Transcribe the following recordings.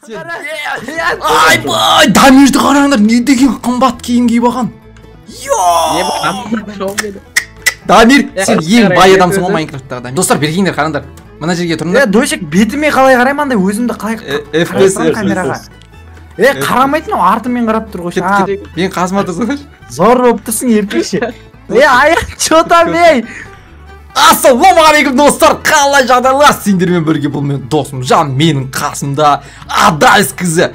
Айбай, Дамирді қараңдар, не деген қымбат киім киіп алған. Дамир, сен ең бай адамсың ғой Майнкрафттағы. Достар, бергендер қараңдар. Мына жерге тұрыңдар. Досик, бетіме қалай қараймын андай, өзімді қалай FPS камераға. Қарамайтын ау, артымен қарап тұр ғой. Мен қасыма тұрсың. Зор болып тұрсың, еркекше. Аян, чо там, ей? Ассалаумағалейкум достар, қалай жағдайлар? Сендермен бірге бұл мен досым Жан, менің қасымда Адайс қызы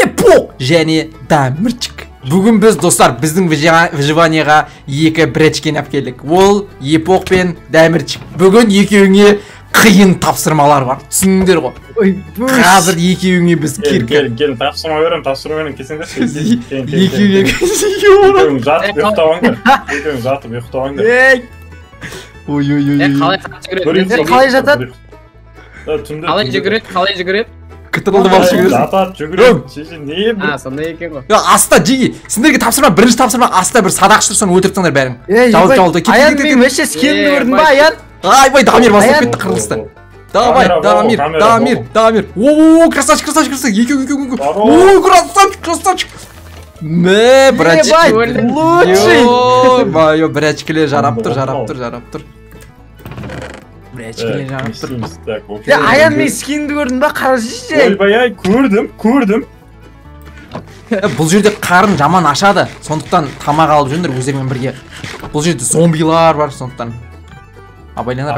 Епоқ және Дамирчик. Бүгін біз достар біздің выживанияға екі бречкен әпкелік. Ол Епоқ пен Дамирчик. Бүгін екеуіңе қиын тапсырмалар бар. Түсіңдер ғой. Қазір екеуіңе біз Кел, тапсырма берем, кесіңдер. Екеуіңе жатып ұйықтауыңдар. Қалай жатады? Қалай жүгіреді? Кітірілді бал жүгіреді. Жатады, жүгіреді. Сондай екен ғой. Аста жеги, сендерге тапсырма, бірінші тапсырма аста бір садақ шырсаң өлтіртіңдер бәрін. Аян, мен өше скенді көрдің ба, Аян? Айбай, Дамир басып кетті қырылысты. Давай, Дамир. О, красавчик. Екеу. О, красавчик. Мә, братчик. Лучший. Ё-моё, братчикілер жарап тұр. Аян, мен скенді көрдің ба, қарашышы? Ойбай, көрдім. Бұл жерде қарын жаман ашады. Сондықтан тамақ алып жүріңдер өздерімен бірге. Бұл жерде зомбилар бар, сондықтан. Абайланар.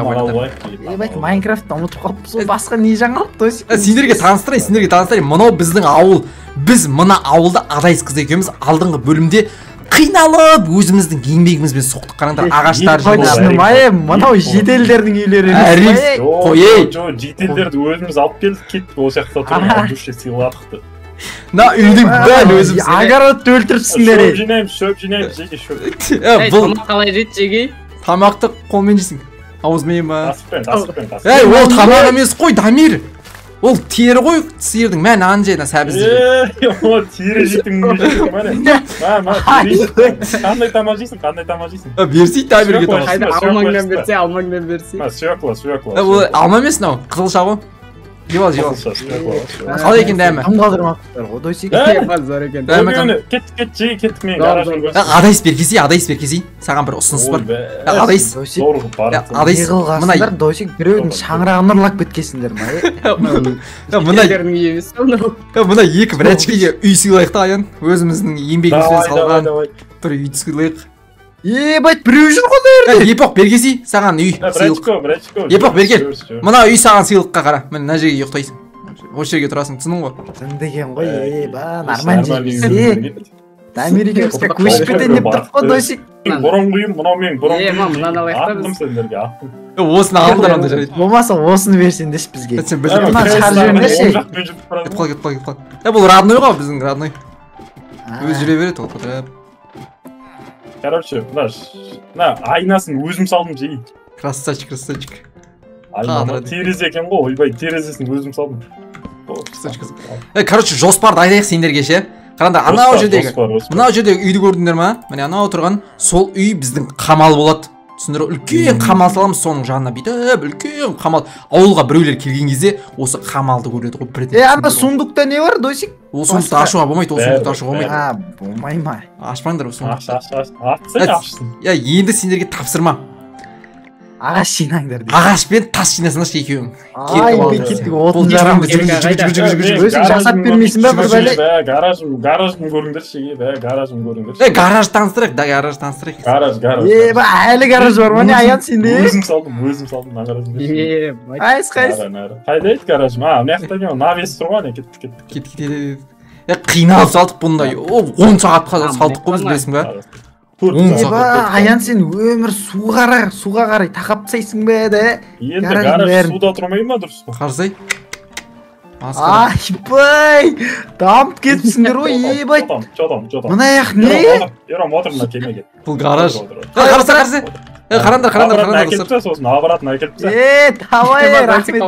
Майнкрафтты ұмытып қалыппыз ғой, басқа не жаңалық Досик? Сендерге таныстырайын. Мынау біздің ауыл. Біз мына ауылда Адайс қызы екеуміз алдыңғы бөлімде қиналып өзіміздің еңбегімізбен соқтық. Қараңдар, ағаштар жинап. Мынау жетелдердің үйлері емес. Жоқ, жетелдерді өзіміз алып келдік, ол жақта тұрған душе сыйладық. На үйдің бәрін өзіміз. Огородты өлтіріпсіңдер. Шөп жинаймыз, жеге шөп. Тамақ қалай жейді, жеге? Тамақты қолмен жейсің. Ауызмен ба? Тасықпен. Ол тамақ емес қой, Дамир. Ол тері ғой, сиырдың мән анжайына сәбіз жейді. О, тері жейтің қандай тамақ жейсің? Берсей, Дамирге тамақ. Қайда алмаңнан берсе. Свекла. Ол алма емес нау, қызылша ғой. Жевал. Қалай екен дәмі? Тым қалдырмақтар ғой, Досик. Кеттік мен гаражын көрсін. Адайс беркесей. Саған бір ұсыныс бар. Адайс. Адайс. Мына Досик біреудің шаңырағын ұрлап кеткесіңдер ма? Мына екі брачкеге үй сыйлайық та Аян. Өзіміздің еңбегімізбен салған бір үй сыйлайық. Ебать, біреу жүр ғой дайырды. Епоқ бергесей, саған үй сыйлық. Епоқ бергел. Мына үй саған сыйлыққа қара. Мына жерге ұйықтайсың. Осы жерге тұрасың, түсінің ғой. Түсін деген ғой, нормаль жерге. Дамир екеумізге көшіп кетейін деп тұрып қой, Досик. Бұрын құйым, мынау мен бұрын құйым. Мынаны алайықта біз. Сендерге осыны алыңдар онда жарайды. Болмаса осыны берсеңдерші бізге. Мына шар жөнеші. Кетіп. Бұл родной ғой, біздің родной. Өз жүре береді ол қыдырып. Короче, мына айнасын өзім салдым жей. Красавчик. Айна терезе екен ғой, ойбай, терезесін өзім салдым. Короче, жоспарды айтайық сендерге ше. Қараңдар, мынау жердегі үйді көрдіңдер ма? Міне анау отырған сол үй біздің қамал болады. Түсіндір, үлкен қамал саламыз, соның жанына бүйтіп, үлкен қамал. Ауылға біреулер келген кезде осы қамалды көреді ғой бірден. Анда сундукта не бар, Досик? Ол сундукты ашуға болмайды, болмай ма? Ашпаңдар ол сундукты. Ашсын. Енді сендерге тапсырма. Ағаш жинаңдар дейді. Ағашпен тас жинасыңдаршы екеуің. Кеттік, отын жарамыз. Өзің жасап бермейсің ба бір бәле? Гаражын көріңдерші, гаражын көріңдерші. Гараж таныстырайық, гараж таныстырайық. Гараж. Әлі гараж бар ма не, Аян сенде? Өзім салдым гаражын. Айс. Қайда еді гаражым? Мына жақтан навес тұр ғой, кеттік. Қиналып салдық бұндай. 10 сағатқа салдық қой біз, білесің ба? Аян сен өмір суға қарай тақап тастайсың бе де? Енді гараж суда тұрмай ма дұрыс? Қарсай. Айбай! Дамып кетсіңдер ғой, ебай! Мына аяқ не? Ерам отыр мына кемеге. Бұл гараж. Қарсы. Қарандар. Әкеліп та, сосын аппаратын әкеліп та. Давай, рахмет.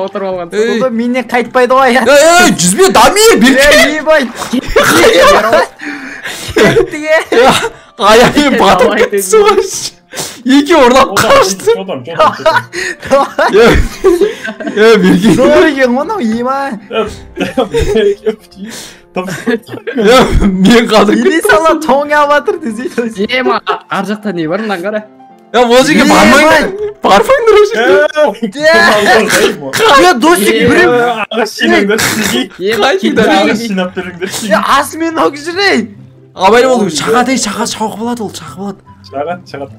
Бұл менен қайтпайды ғой, Аян. Жүзбе, Дамир, берке! Ебай! Кеттіге! Аямен батып кетсің ғой. Екі орнап қашты. Берген. Зор екен ғой мынау ема. Мен қалдым. Илей сала тоңа батыр десе. Ема ар жақта не бар мындан қара. Ол жерге бармаңдар. Бармаңдар ол жерге. Досик біреу. Ағаш жинаңдар сізге. Ағаш жинап беріңдер сізге. Асымен ок жүрей. Абайлы болу. Шағадай шауқы болады ол. Шағы болады. Шағат.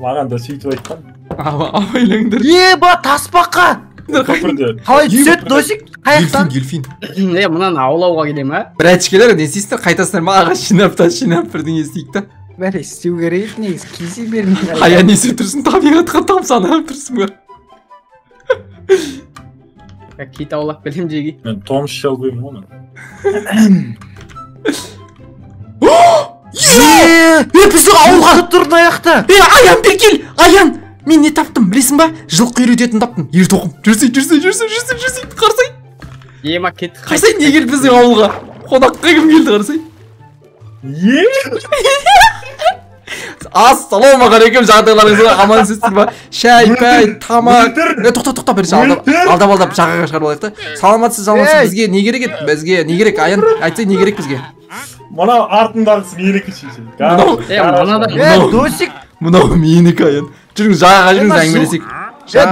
Маған да сөйтіп айтқан. Абайлыңдар. Еба таспаққа. Көпірді. Қалай түсет досик? Қаяқтан? Дельфин. Мынаны аулауға келе ма? Бір әчкелер не істейсіздер? Қайтасыңдар ма? Ағаш жинап бірдеңе істейік та. Бәрі істеу керек негіз кесе бермей. Аян есе тұрсын, табиғатқа тамсанып тұрсын ба? Кит аулап келем жеге. Мен том шал қоймын оны. Біздің ауылға тұрды аяқта. Аян бер кел! Аян! Мен не таптым, білесің ба? Жылқы үйрететін таптым. Ер тоқым. Жүрсей. Қарсай. Ема кет. Қарсай, не келді біздің ауылға? Қонаққа кім келді қарсай? Ассалаумағалейкум, жағдайларыңызға амансызсыздар ма? Шай, пәй, тамақ. Тоқта, бірінші алдап жағаға шығарып алайық та. Саламатсыз, бізге не керек еді? Бізге не керек? Аян, айтсай не керек бізге? Мынау артындағысы менікі шеше. Досик. Мынау менікі Аян. Жүріңіз жағаға жүріңіз әңгімелесек. Ер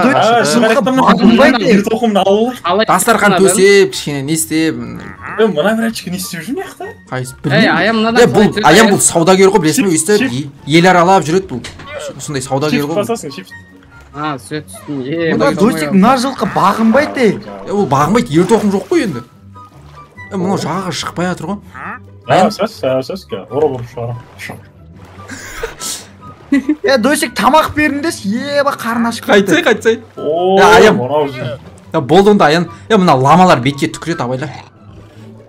тоқымды алып. Дастархан төсеп, кішкене не істеп. Мына бір әчкі не істеп жүр ме яқта? Қайсы білмеймін. Аян бұл саудагер ғой, білесің бе? Өйстіп ел аралап жүреді бұл. Сондай саудагер ғой. Басасың, шифт. Сөт үстін. Досик мына жылқы бағынбайды. Ол бағынбайды, ер тоқым жоқ қой енді. Мынау жағаға шықпай жатыр ғой. Сөз ке, ұрып шығарам. Досик тамақ беріңдес, еба қарны ашып қайтсай. Аян, мынау жүр. Болды онда Аян. Мына ламалар бетке түкіреді абайла.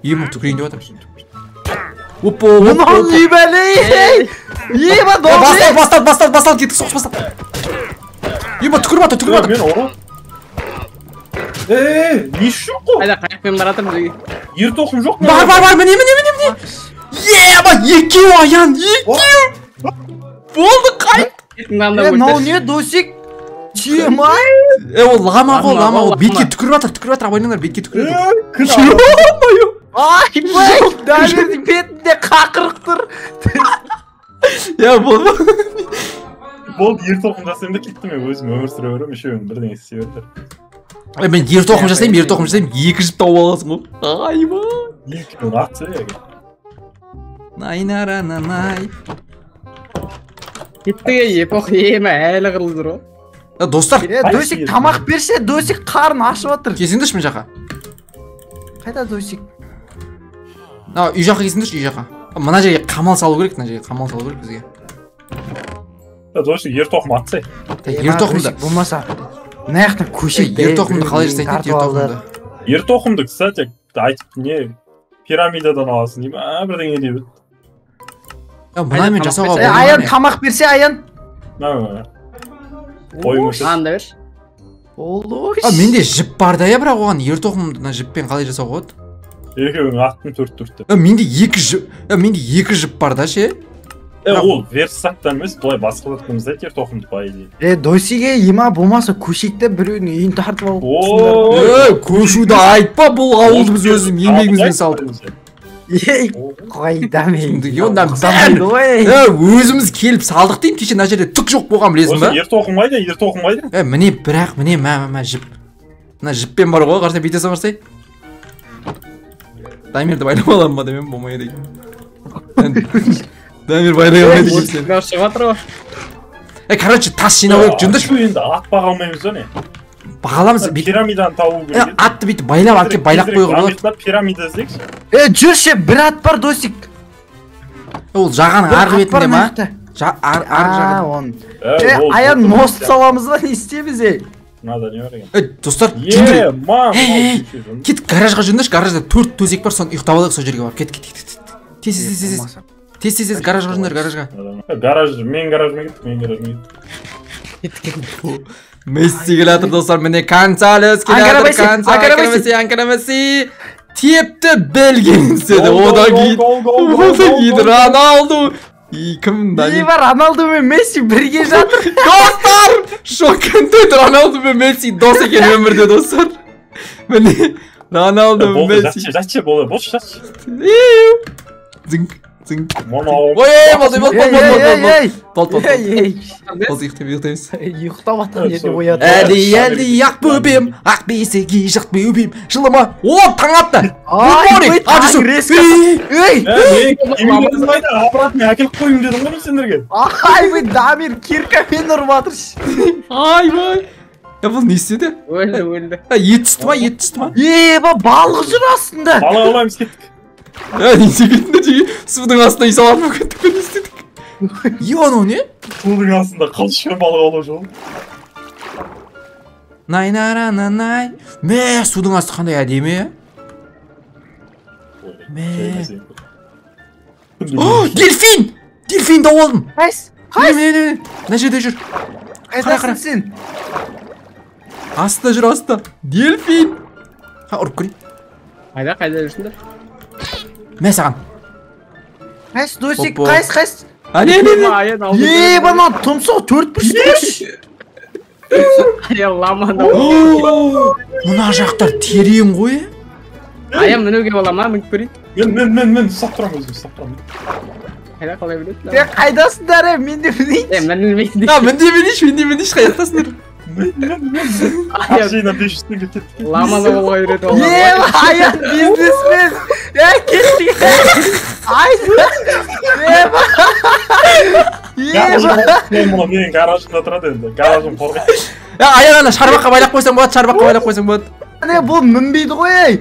Емін түкірейін деп жатыр. Мынау не бәлей! Еба досик! Бастал, кеттік, соғыс бастал. Еба түкіріп жатыр. Мен ұрып. Не үшін қой? Қайда қаяқпен баратыр бізге. Ер тоқым жоқ ма? Бар, міне. Еба, екеу Аян, екеу. Болды қайт. Мынау не досик? Чема? Ол лама ғой, бетке түкіріп жатыр, абайлыңдар бетке түкіреді. Айбай, Дамирдің бетінде қақырық тұр. Болды. Болды, ер тоқым жасайым да кеттім, өзім өмір сүре берем, үшеуін бірдеңе істей бердім. Мен ер тоқым жасайым, екі жіп тауып аласың ғой. Айбай. Екеуін атсы еге. Найнара-нанай. Кеттіге епоқ ема әлі қырылдыр о. Достар. Досик тамақ берсе, досик қарын ашып отыр. Кесіңдірші мен жақа. Қайда досик? Үй жаққа кесіңдірші, үй жаққа. Мына жерге қамал салу керек бізге. Досик ер тоқым атсай. Ер тоқымды. Болмаса, мына жақтан көшет. Ер тоқымды қалай жасайтын еді, ер тоқымды? Ер тоқымды, кстати, айтып не пирамидадан аласың дейм, бірдеңе деп еді. Мына мен жасауға болмайды. Аян тамақ берсе, Аян. Анда берші. Менде жіп бар да бірақ оған ер тоқымды жіппен қалай жасауға болады? Екеуің аттың төрт-төртті. Менде екі жіп бар да ше? Ол версақтан емес, былай басқаларымызда ер тоқымды байы. Досиге ема болмаса көшекте біреудің үйін тартып алып. Көшуді айтпа, бұл ауылды біз өзім еңбегімізбен салдық. Қойда мен. Өзіміз келіп салдық дейм, кеше мына жерде түк жоқ болған білесің ба? Ер тоқым қайда? Міне, бірақ міне, мә жіп. Мына жіппен бар ғой, қарса бейте самарсай. Дамирді байлап алам ба демен, болмайды екен. Дамир байлай алмайды екен сен. Шығып атыр ғой. Короче, тас жинау керек жүрдіш. Енді ат бағалмаймыз да не? Бағаламыз. Пирамидадан табу керек. Атты бүйтіп байлап әкеп байлап қойға болады. Пирамида іздейікші. Жүрші, бір ат бар досик. Ол жағаның арғы бетінде ма? Арғы жағын. Аян мост саламыз ба, не істейміз ей? Надо не бар екен. Достар, кет гаражға жүрдіш, гаражда 4 төсек бар, соны ұйықтап алайық сол жерге барып. Кет. Тез, гаражға жүрдіңдер, гаражға. Мен гаражыма кеттім. Месси келатыр достар, міне Консалес келатыр, Анкарамеси. Тепті білгенседі, ода кейді Роналду. Кім Дамир? Неймар, Роналду мен Месси бірге жатыр. Dostlar! Şokundaydı Ronaldo ve Messi dost eкен өмірде достар. Міне Ronaldo ve болды Messi. жатшы болды болшы жатшы Зинг зинг. моно Ой, болды. Болды ұйықтаймыз. Ұйықтап атқан жерде оятып. Әлі ақ бөбем, ақ бесеге жақ бөбем, жылыма. О, таң атты. аппаратымен әкеліп қойым дедім ғой мен сендерге Айбай, Дамир киркамен ұрып жатыр. Айбай. Бұл не істеді? Өлді. Ет түсті ма? Балық жүр астында. балық аламыз кеттік Не секетінде жеге судың астына үй салатын ма кеттік не істедік? Анау не? судың астында қылышпен балық аулау жолы Най. Мә, судың асты қандай әдемі. Дельфин! Дельфин тауып алдым. Қайс? Міне. Мына жерде жүр. Қайдасың сен? Астында жүр, астында. Дельфин. Ұрып көрейін. Қайда жүрсіңдер? Мә саған. Қайс, досик, қайс? Бана тұмсық 4-3. Аян ламада. Мына жақтар терең ғой. Аян мінуге бола ма? Мініп көрейін. мен ұстап тұрамын өзім ұстап тұрамын Қайда қалай біледі? Сен қайдасыңдар, мен де білейін. Мен білмейді. Мендей қайдасыңдар. ақшайынан 500 теңге кеттік Ламада болға үйреті Аян бизнесмен. Кеттік. менің гаражымда тұрады енді гаражым қорғайды Аян ана шарбаққа байлап қойсаң болады. Бұл мінбейді ғой, ей.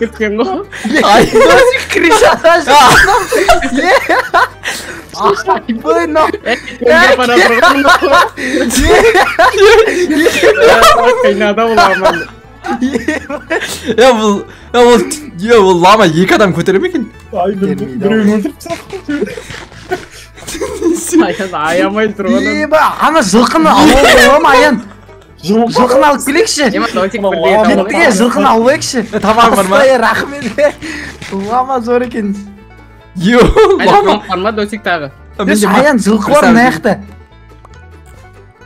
Кеткен ғой. Досик кришата жатыр. Айбай, Қайнада боламын. Бұл лама екі адам көтере ме екен? біреуін өлтіріп Аян аямай тұрғанын. Ана жылқыны алып Аян. Жылқыны алып келекші. Кеттіге жылқыны алып екші. Тамағым бар ма? Рахмет. Лама зор екен. Лама бар ма досик тағы? Аян жылқы бар мына жақта.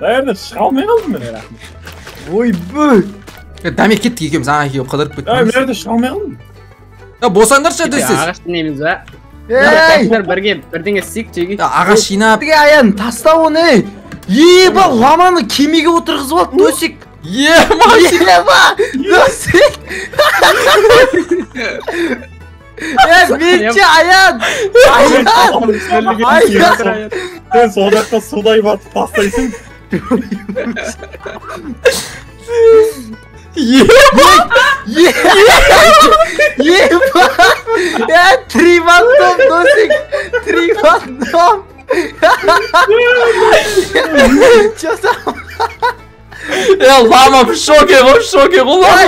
Наверное, шыға алмай қалдым мен. Ойбай. Дамир кеттік екеуміз ана екеуі қыдырып кеттік. Мен жерде шыға алмай қалдым. Босаңдаршы дөйсіз. Ағаш dinleyimiz va. Ey! Birga birdеңе сик жеги. Ағаш жинап. Аян, таста оны, ей. Еба, ламаны кемеге отырғызып алды, досик. Еба, досик. Менше Аян. Сен сол жақта судай батып тастайсың. Еба! Три в одном, досик! Три в одном! Че там? Лама в шоке, лама!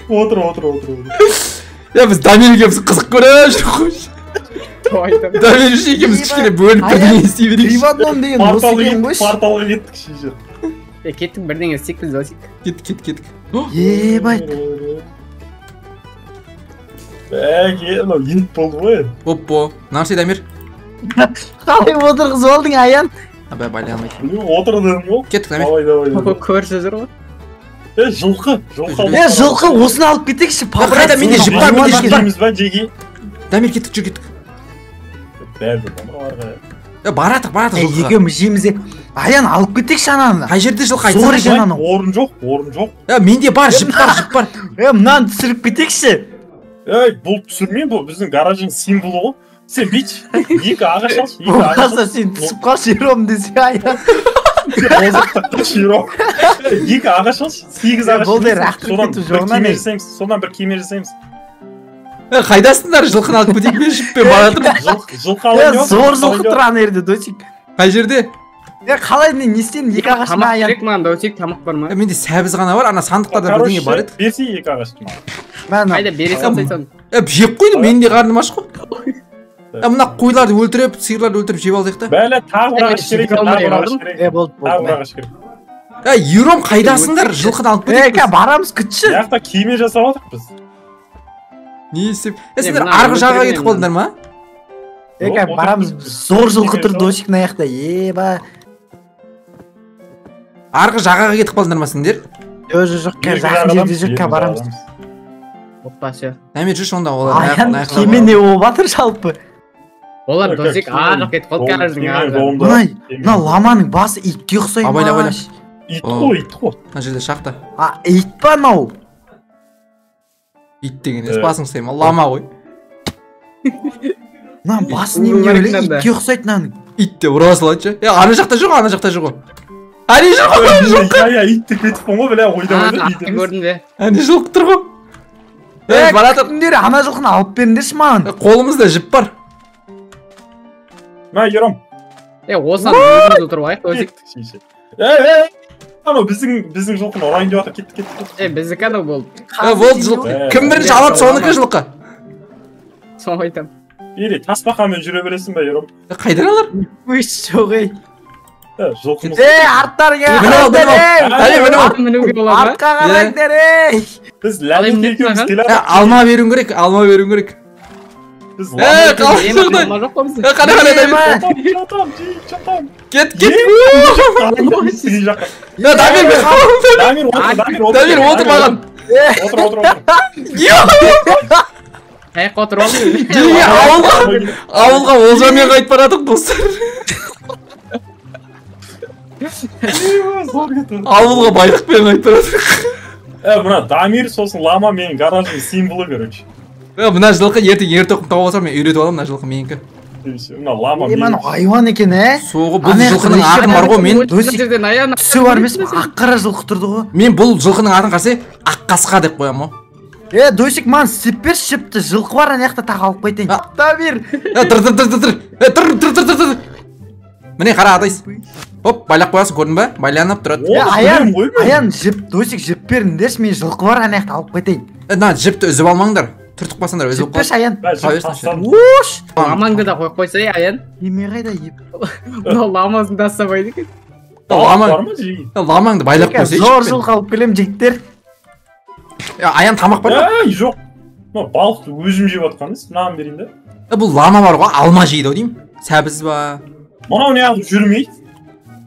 Отыр. Біз Дамирге қызық көріп Дамир үшін екеуміз кішкене бөліп бірдеңе істей берейікші. Три в одном деген осы екен қойшы. Порталға кеттік шейші. Кеттік бірдеңе сик біз досик. Кеттік. Ебай. Ет болды ғой. Оппо. Нарсы Дамир? Қалай отырғызып алдың, Аян? Абай байлай алмайды. Отыр дедім ғой. Кеттік Дамир. Давай. Көрші жүр ғой. Жылқы. Жылқы осыны алып кетекші. Қайда менде жіп бар, менде жіп бар. Жеги. Дамир кеттік. Баратық жылқыға. Екеуміз жейміз де. Аян алып кетекші ананы. Қай жерде жылқы Зор айтсаңшы? екен анау. Орын жоқ. Менде бар, жіп бар. Мынаны түсіріп кетекші. Бұл түсірмейін, бұл біздің гаражың символы ғой. Сен бич, екі ағаш алшы. Болмаса сен түсіп қалшы ером десе Аян. Екі ағаш алшы, 8 ағаш. Болды, рахмет жоғынан. Содан бір кеме жасаймыз. Қайдасыңдар жылқыны алып кетейік мен жіппен баратырмын. Жылқы алайын жоқ. Зор жылқы тұр ана жерде, досик. Қай жерде? Қалай не істеймін, екі ағашына Тамақ Аян. керек маған досик, тамақ бар ма? Менде сәбіз ғана бар, ана сандықтарда бірдеңе бар еді. Берсе екі ағаш. Қайда бере салсайсан. Жеп қойды, менің де қарным аш қой. Мына қойларды өлтіріп, сиырларды өлтіріп жеп алдық та. Бәлі тағы бір ағаш керек. Болды. Ером қайдасыңдар? Жылқыны алып кетейік біз. Барамыз күтші. Яқта кеме жасап алдық біз. не істеп сендер арғы жағаға кетіп қалдыңдар ма? Қазір барамыз, зор жылқы тұр досик мына жақта, еба. Арғы жағаға кетіп қалдыңдар ма сендер? Жоқ, қазір жақын жерде жүріп барамыз. Опа, все. Дәмет жүрші онда олар Аян кеме не болып жатыр жалпы? Олар досик ағып кетіп қалды гараждың арғы. Мына ламаның басы итке ұқсайды. Абайла. Ит қой. Мына жерде шақта. Ит па мынау? Ит деген басың ұқсайды ма? Лама ғой. Мына басы немене өлі итке ұқсайды мынаның. Ит те ұра салады. Ана жақта жоқ, ана жақта жоқ. Ане жоқ. Я итті кетіп қойма, бля, ойдамайды. Атын көрдің бе? Ане жылқы тұр ғой. Баратыр. Күндері ана жылқыны алып беріңдерші маған. Қолымызда жіп бар. Мә, ерім. Осыдан өзіміз отырып айық, досик. Анау біздің жылқыны ұрайын деп жатыр, кетті. Біздікі анау болды. Болды жылқы. Кім бірінші алады соныкі жылқы? Соны айтам. Бері, тасбақамен жүре бересің бе, ерім? Қайдан алар? Өш жоқ ей. Жылқымыз. Арттарыңа Мінуге болады артқа қараңдар ей. Біз ләлін екеуміз келе жатыр. Алма беруің керек, алма беруің керек. Біз қане кет Дамир отыр маған. Отыр. Ауылға олжамен қайтып барадық достар. Ауылға байлықпен қайтып барадық. Мына Дамир сосын лама менің гаражымның символы, короче. Мына жылқы ертең тоқым тауып алсам мен үйретіп аламын, мына жылқы менікі. Мына лама Мана айуан екен, Соғы бұл жылқының атын бар ғой, мен түсі бар емес, ақ қара жылқы тұрды ғой. Мен бұл жылқының атын қарсы ақ қасқа деп қоям ғой. Досик маған сіп берші жіпті, жылқы бар ана жақта тағы алып қайтайын. Дамир. Тұр. Міне қара адайсыз. Оп, байлап қоясың, көрдің ба? Байланып тұрады. Аян жіп, досик жіп беріңдерші, мен жылқы бар ана жақта алып қайтайын. На жіпті үзіп алмаңдар. Түртіп басыңдар, өзіп қойшы. Аян. Ош! Ламаңды да қойып қойса, Аян. Еме қайда еп. Мынау ламасын тастамайды екен. Ламаңды байлап қойса. Зор жылқы алып келем жігіттер. Аян тамақ бар ма? Жоқ. Балықты өзім жеп отқаныз, мынаған берейін да. Бұл лама бар ғой, алма жейді ау деймін. Сәбіз ба? Мынау неғып жүрмейді?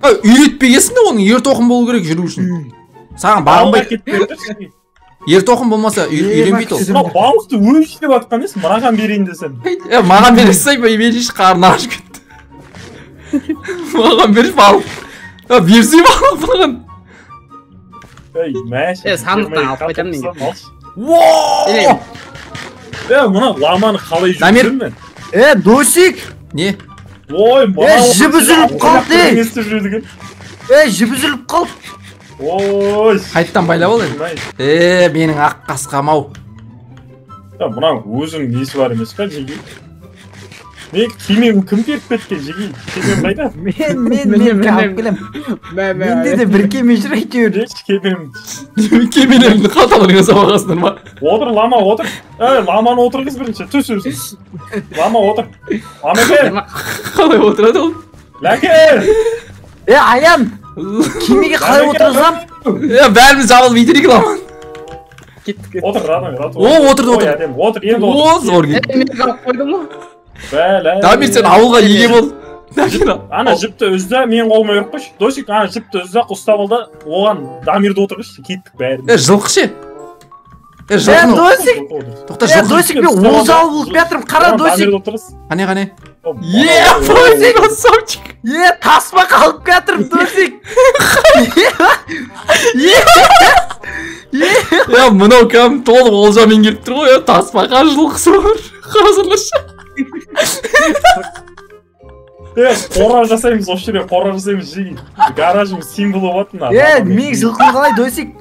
Үйретпегесін де оның ер тоқым болу керек жүру үшін. Саған бағынбайды. Ер тоқым болмаса үйренбейді ол. Балықты өзі жеп отқан ес, мынаған берейін десем. Маған бересіз, мен еш қарны ашып кетті. Маған берші балық. Берсей балық маған. Сандықтан алып қайтамын неге. Мына ламаны қалай жүрсің мен? Досик! Не? Жіп үзіліп қалды. Жіп үзіліп қалды. Қайттан байлап ол енді. Менің ақ қасқам ау. Мұнаң өзің несі бар емес па жеге? Мен кемем кім беріп кеткен жеге? Кемем қайда? Мен алып келем. Менде де бір кеме жүр әйтеуір. Кемелеріңді қалталарыңа сабағасыңдар ма? Отыр, лама отыр. Ламаны отырғыз бірінші, түс өзің. Лама отыр. Ламеке! Қалай отырады ол? Ләке! Аян! Кемеге қалай отырғызам? Бәріміз жабылып итерейік ламан. Отыр, радам. Отырды. Отыр, енді отыр. Зор кет. Мен қалып қойдым ғой. Дамир, сен ауылға еге бол. Ана жіпті үзді, мен қолыма өріп қойшы. Досик, ана жіпті үзді, ұстап алды, оған Дамирді отырғыш, кеттік бәрі. Жылқы ше? Досик! Досик, мен олжалы болып жатырмын, қара Досик. Қане? Досик, красавчик! Тасма қалып жатырмын, Досик! Мынау кәм толық олжамен келіп тұр ғой, тасмаға жылқысы бар. Қазырлашы. Қора жасаймыз, осы жерге қора жасаймыз жеге. Гаражым символы батын. Мен жылқын қалай, Досик?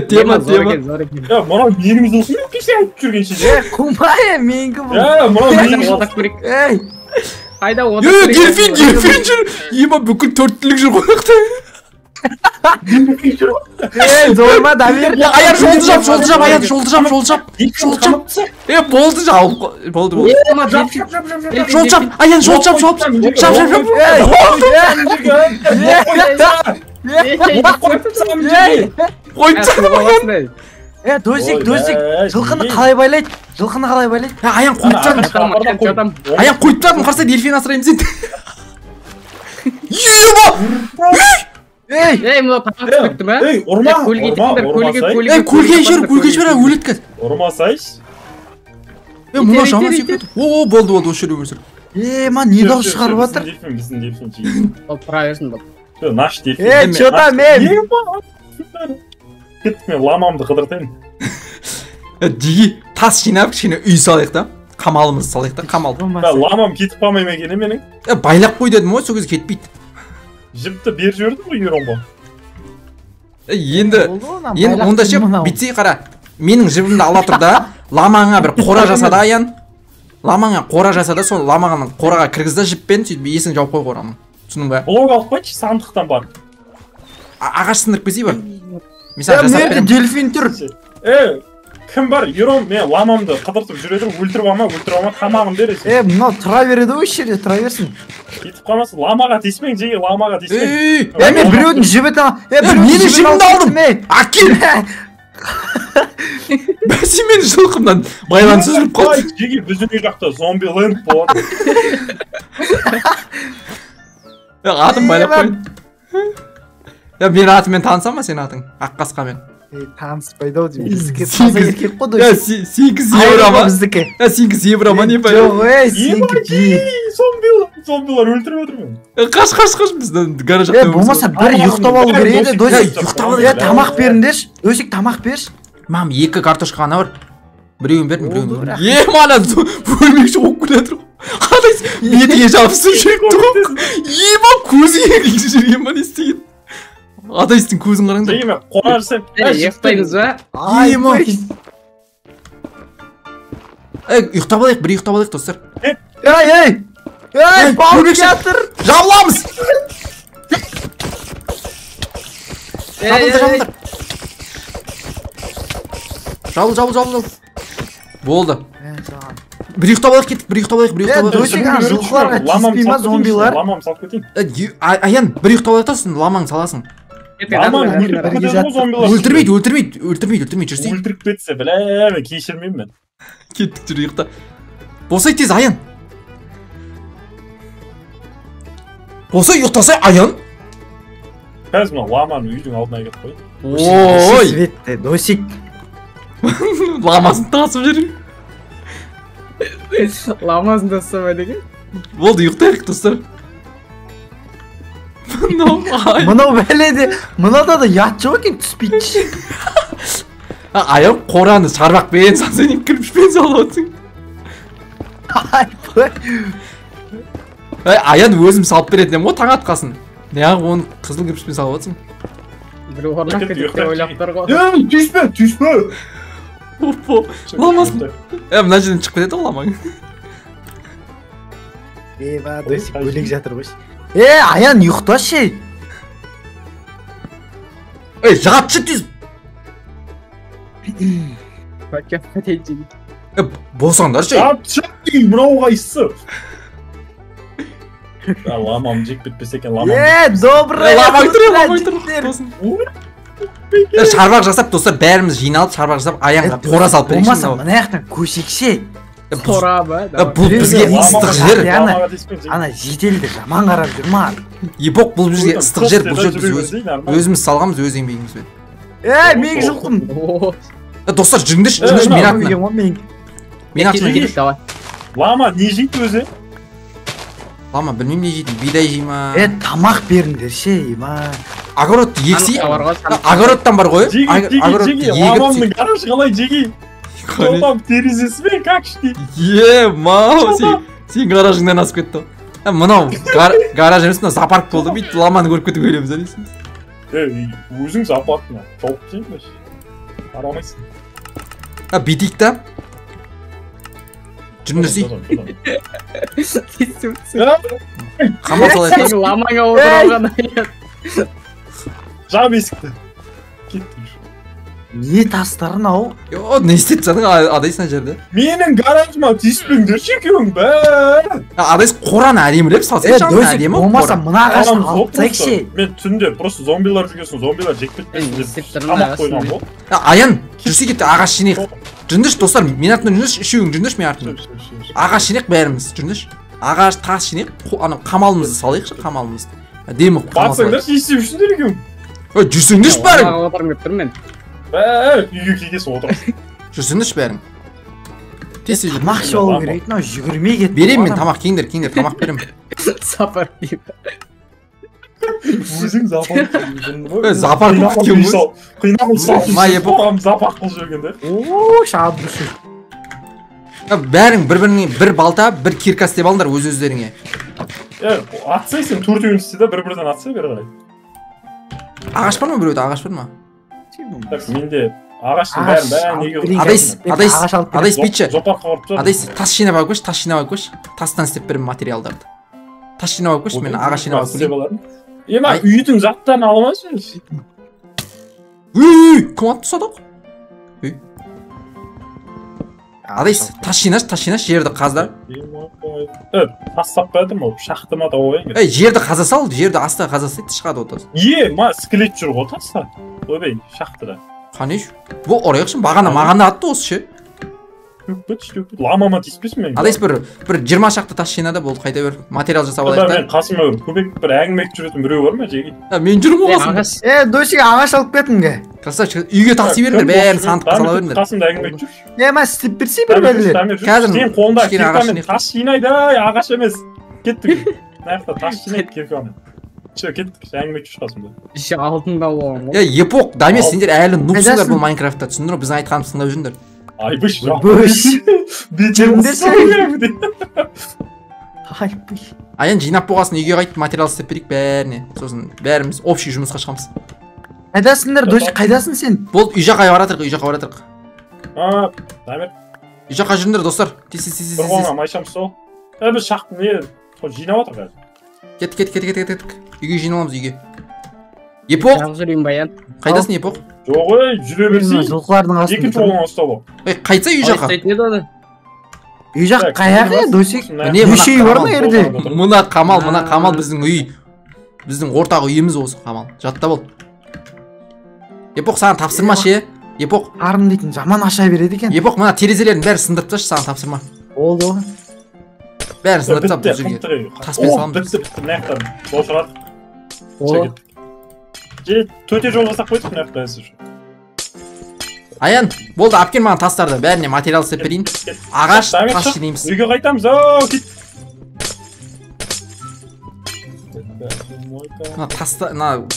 Тема. Мынау менің жылқым кеше айтып жүргенше. Құмай, менгі бұл. Мынау менің жылқым. Қайда одақ керек? Дельфин жүр. Ема бүкіл төрттілік жүр қонақта. Зорма, Дамир. Аяр, жолды жап, Аяр, жолды жап. Болды жауып. Болды. Жол жап, Аяр, жол жап. Досик, Ой, жылқыны неге? қалай байлайды? Жылқыны қалай байлайды? Аян қойып тұратын. Аян қойып тұратын, қарса дельфин асыраймыз енді. Ема! Ей! Ей, мына тағы түспекті ма? Ей, ұрма, Көлге жібер, өледі қазір. Ұрмасайшы. Мына жаман секрет. О, болды, осы жерде өмір сүр. Ман не дауыс шығарып жатыр? Біздің дельфин жейді. Ол тұра берсін бұл. Наш дельфин. Чё там, мен? Кеттік, мен ламамды қыдыртайын. Деги, тас жинап, кішкене үй салайық та. Қамалымызды салайық та, қамал. Ламам кетіп қалмай ма екен менің? Байлап қой дедім ғой, сол кезде кетпейді. Жіпті бер жіберді ғой Еронға. Енді онда ше, бітсей қара. Менің жібімді ала тұр да, ламаңа бір қора жасады Аян. Ламаңа қора жасады, сол ламағының қораға кіргізді жіппен, сөйтіп есін жауып қой қораның. Түсінің ба? Блок алып қойшы, сандықтан бар. Ағаш сындырып келсей ба? Мен дельфин тұр. Кім бар? Ерон, мен ламамды қыдыртып жүредім, өлтіріп алма, тамағын бересің. Мынау тұра береді ғой, жерде тұра берсін. Кетіп қалмасын, ламаға тиіспең, жеге ламаға тиіспең. Мен біреудің жібіті менің жібімді алдым. Әкел! Бәсе мен жылқымнан байланыс үзіліп қалды. Жеге біздің үй жақта зомби ленд болады. Атым байлап қойын. Мен атымен танысам ба сен атың? Аққасқамен. Таныспайды ау деймін. Біздікі таза еркек қой дос. Сенікі зебра ма? Біздікі. Сенікі зебра ма не пайда? Жоқ, сенікі жи. Зомбилар өлтіріп отыр мен. Қаш, біздің гараж жақта. Болмаса бір ұйықтап алу керек еді, досик. Тамақ беріңдерші. Досик, тамақ берші. Мам, 2 картошка ғана бар. Біреуін бердім, біреуін бердім. Мана бөлмекші қоқ күлетір. Қадайсың, бетіге жабысып жүректі қоқ. Ема, көзіге күйші жүрген ма не істеген? Адайсың көзін қараңдар. Еме, қора жасайым. Естаймыз ба? Ема. Ұйықтап алайық, бір ұйықтап алайық достар. Ей, балық жатыр. Жабыламыз. Жабыл. Болды. Bir ұйықтап алайық кеттік, бір ұйықтап алайық. Досик, жылқыларға тиіспей ма зомбилар? Ламам салып кетейін. Аян, бір ұйықтап алайық та сосын ламаң саласың. Ламам өлтірмейді жүрсей. Өлтіріп кетсе, біләме, кешірмеймін мен. Кеттік жүр ұйықта. Болсай тез Аян. Болсай ұйықтасай Аян. Қазір мына ламаны үйдің алдына кетіп қой. Ой, Светті, досик. ламасын тасып жүр. Ламасын тастама деген. Болды, ұйықтайық достар. Мынау бәледе, мынада да ят жоқ екен, түспейді. Аян қораны шарбақпен, сен кірпішпен салып отырсың. Аян өзім салып беретін ғой таң атқасын. Неғып оны қызыл кірпішпен салып отырсың. Бір орнақ кетіп те ойлап тұр ғой. Түспе. Опа, ламасын. Мына жерден шығып кетеді ғой ламаң. Досик, өлек жатыр ғой. Аян, ұйықташы. Жағатшы тез. Болсаңдаршы. Жатшы, мынау қайсы. Ламам жек бітпесе екен, ламам. Добрый. Ламаң тұр. Шарбақ жасап достар, бәріміз жиналып шарбақ жасап Аянға қора салып берейікші. Болмаса мына яқтан көшекше. Қора ба? Бұл бізге ыстық жер. Ана жетелді жаман қарап жүр ма? Епоқ, бұл бізге ыстық жер. Бұл жер біз өзіміз салғамыз, өз еңбегіміз бен. Мен жылқым. Достар, жүріңдерші, мен атына. Мен атына келіп. Лама не жейді өзі? Лама білмейм не жейді, бидай жей ма? Тамақ беріңдер ше, ма. Огород ексей? Огородтан бар ғой? Жеге, ламамның қарашы қалай жеге. Ламам терезесімен как ішті? Мау, сен гаражыңдан асып кетті. Мынау гараж емес, мынау зоопарк болды, бейт ламаны көріп кетіп өлеміз әлейсің. Өзің зоопаркына шауып сен бәш. Арамайсың. Бейтейік та. Жүріндірсей. Қамал салайық. Ламаңа отырған аян. Жап есікті. Кеттім. Не тастарын ау? Yo ne istedi canım adayız ne жерде? Менің гаражыма тиіспеңдерші екеуің бе. Адайыз қораны әдемілеп салсай жаңа Досик, әдемі. болмаса мына ағашты Арамыз алып тастайықшы. Мен түнде просто зомбилар жүргесін, зомбилар жек кетпесін деп қамап қойған ғой. Аян жүрсе кетті ағаш жинайық. Жүріңдерші достар, мен артынан жүріңдерші, үшеуің жүріңдерші мен артынан. Ағаш жинайық бәріміз жүріңдерші. Ағаш тас жинайық, ана қамалымызды салайықшы, қамалымызды. Әдемі қамал салайық. Барсаңдаршы естеп үшіндер екеуің. Жүрсеңдерші бәрің. Отырып келіп тұрмын мен. Үйге келгесін отырасың. Жүрсіңдерші бәрің. Тез жүр. Тамақ ішіп алу керек, мынау жүгірмей кетті. Беремін мен тамақ, келіңдер, тамақ беремін. Сапар деймін. Өзің Запар қылып кеткен ғой. Қинағыл салып Майы қоғам запар қылып жүргенде. Ооо, шабдышы. Бәрің бір-біріңе бір балта, бір кирка істеп алыңдар өз-өздеріңе. Атсай сен төртеуін істе да бір-бірден атсай бері қарай. Ағаш бар ма біреуде, ағаш бар ма? Менде ағаштың бәрін неге Адайс битші. Зопар қағырып тұр. Адайс тас жинап алып көш, тас жинап алып көш. Тастан істеп беремін материалдарды. Тас жинап алып көш, мен ағаш жинап алып келейін. Ема үйдің заттарын алмашы. Кім атты садақ? Адайс тас жинаш, жерді қаздар. Тас саппадым ол, шақтыма да ойын. Жерді қаза сал, жерді аста қаза сайды шығады отыз. Ма скелет жүр ғой таста. Ойбай, шақтыда. Қанеш? Бұл орайықшын бағана мағанда атты осы ше. Төкпет. Ламама тиіспесін мен. Адайс бір 20 шақты тас жинады, болды қайта бер. Материал жасап алайық мен қасыма көбек бір әңгіме айтып жүретін біреу бар ма жеги? Мен жүрмін ғой қасымда. Досик ағаш алып кетіңге. Красавчик, үйге тақси беріңдер, бәрін сандыққа сала беріңдер. Қасымда әңгіме айтып жүр. Ма істеп берсе бір бәлелер. Қазір сен қолында киркамен тас жинайды, ағаш емес. Кеттік. Наяқта тас жинайды киркамен. Кеттік, әңгіме айтып жүр қасымда. Іші алтында болған ғой. Епоқ, Дамир, сендер әлі нубсыңдар бұл Майнкрафтта, түсіндіңдер, біздің айтқанымызды тыңдап жүріңдер. Айбыш, Аян жинап болғасын үйге қайтып материал істеп берейік бәріне. Сосын бәріміз общий жұмысқа шығамыз. Қайдасыңдар, Досик, қайдасың сен? Болды, үй жаққа баратырық, Дамир. Үй жаққа жүріңдер достар. Тез. Бір қолыңа майшам сол. Біз шақты не жинап отыр қазір. Кеттік. Үйге жиналамыз үйге. Епоқ. Жақ жүрейін баян. Қайдасың Епоқ? Жоқ жүре берсей. Жылқылардың астында. Екінші қолыңа ұстап ол. Қайтса үй жаққа. Үй жақ қаяғы, Досик? Үш үй бар ма ерде? Мына қамал біздің үй. Біздің ортақ үйіміз осы қамал. Жатта бол. Епоқ саған тапсырма ше. Епоқ. Арым дейтін жаман аша береді екен. Епоқ мына терезелердің бәрі сындырып тасташы, саған тапсырма. Болды. Бәрі сындырып тастап бұл жерге. Таспен саламыз. Бітті, мынаяқтан жол төте жол жасап қойдық мынаяқта әсі үшін. Аян, болды, алып кел маған тастарды, бәріне материал істеп берейін. Ағаш, тас жинаймыз. Үйге қайтамыз, кет.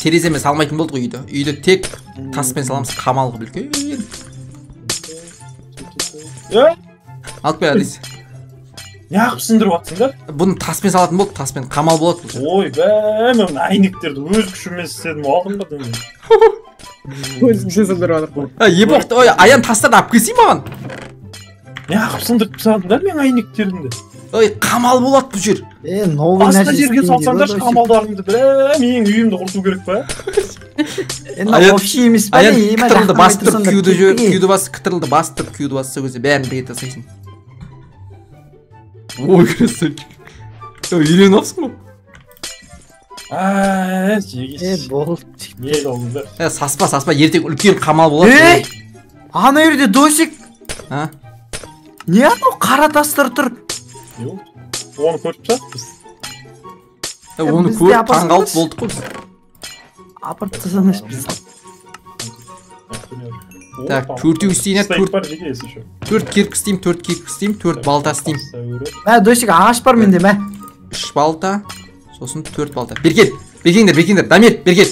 Тереземен салмайтын болдық үйді. Үйді тек таспен саламыз, қамал қылып үлкен. Алып кел, Адайс. Неғып сындырып атсыңдар? Бұны таспен салатын болды, таспен қамал болады. Ой, мен әйнектерді өз күшіммен істедім, алдым ба дәме. Өзіңше сындырып атыр. Епоқты, Аян тастарды алып келсей маған. Неғып сындырып салдыңдар мен әйнектерімді? Қамал болады бұл жер. Басқа жерге салсаңдар қамалдарымды, менің үйімді құрту керек па? Аян кітірілді бастырып күйді бастырса көзе бәрін бірге тасайсың. Ой, красавчик. Үйрен алыпсың ба? Жегес. Болды. Не олыңдар? Саспа, ертең үлкен қамал болады. Ана үйде Досик. Не анау қара тастар тұр? Оны көріп сат біз. Оны көріп таңғалып болдық қой біз. Апырт тасаныш біз. Так, төртеу істейін, төрт кирк істеймін, 4 балта істеймін. Досик, ағаш бар менде, мә. 3 балта, сосын 4 балта. Бергендер, Дамир, бергел.